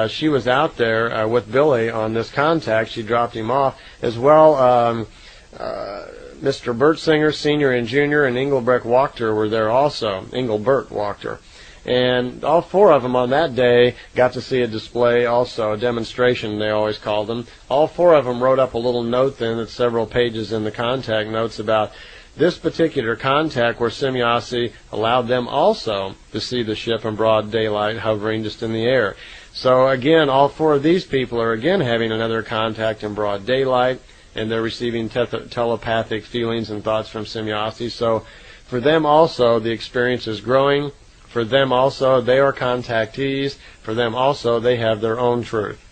she was out there with Billy on this contact. She dropped him off. As well, Mr. Bertsinger, Sr. and Jr., and Engelbrecht Wachter were there also, Engelbert Wachter. And all four of them on that day got to see a display also, a demonstration they always called them. All four of them wrote up a little note then that's several pages in the contact notes about this particular contact where Semjase allowed them also to see the ship in broad daylight hovering just in the air. So again, all four of these people are again having another contact in broad daylight, and they're receiving telepathic feelings and thoughts from Semjase. So for them also, the experience is growing. For them also, they are contactees. For them also, they have their own truth.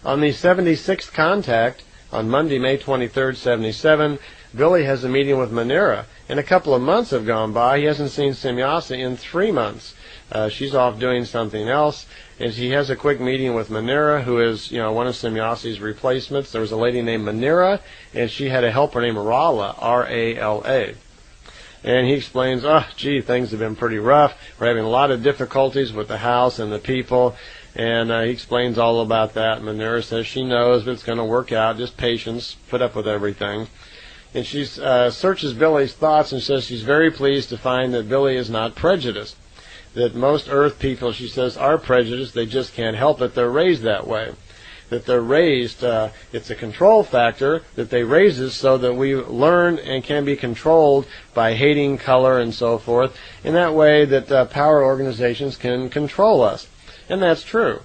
On the 76th contact, on Monday, May 23rd, 77, Billy has a meeting with Manera. And a couple of months have gone by. He hasn't seen Semjase in 3 months. She's off doing something else. And he has a quick meeting with Manera, who is, one of Semjase's replacements. There was a lady named Manera, and she had a helper named Rala, R-A-L-A. And he explains, things have been pretty rough. We're having a lot of difficulties with the house and the people. And he explains all about that. Manera says she knows, but it's going to work out. Just patience. Put up with everything. And she searches Billy's thoughts and says she's very pleased to find that Billy is not prejudiced. That most Earth people, she says, are prejudiced. They just can't help it. They're raised that way. That they're raised, it's a control factor that they raise us so that we learn and can be controlled by hating color and so forth. In that way that power organizations can control us. And that's true.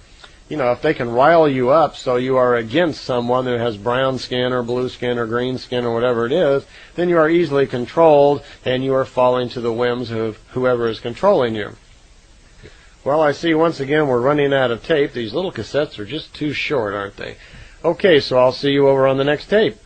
If they can rile you up so you are against someone who has brown skin or blue skin or green skin or whatever it is, then you are easily controlled and you are falling to the whims of whoever is controlling you. Well, I see once again we're running out of tape. These little cassettes are just too short, aren't they? Okay, so I'll see you over on the next tape.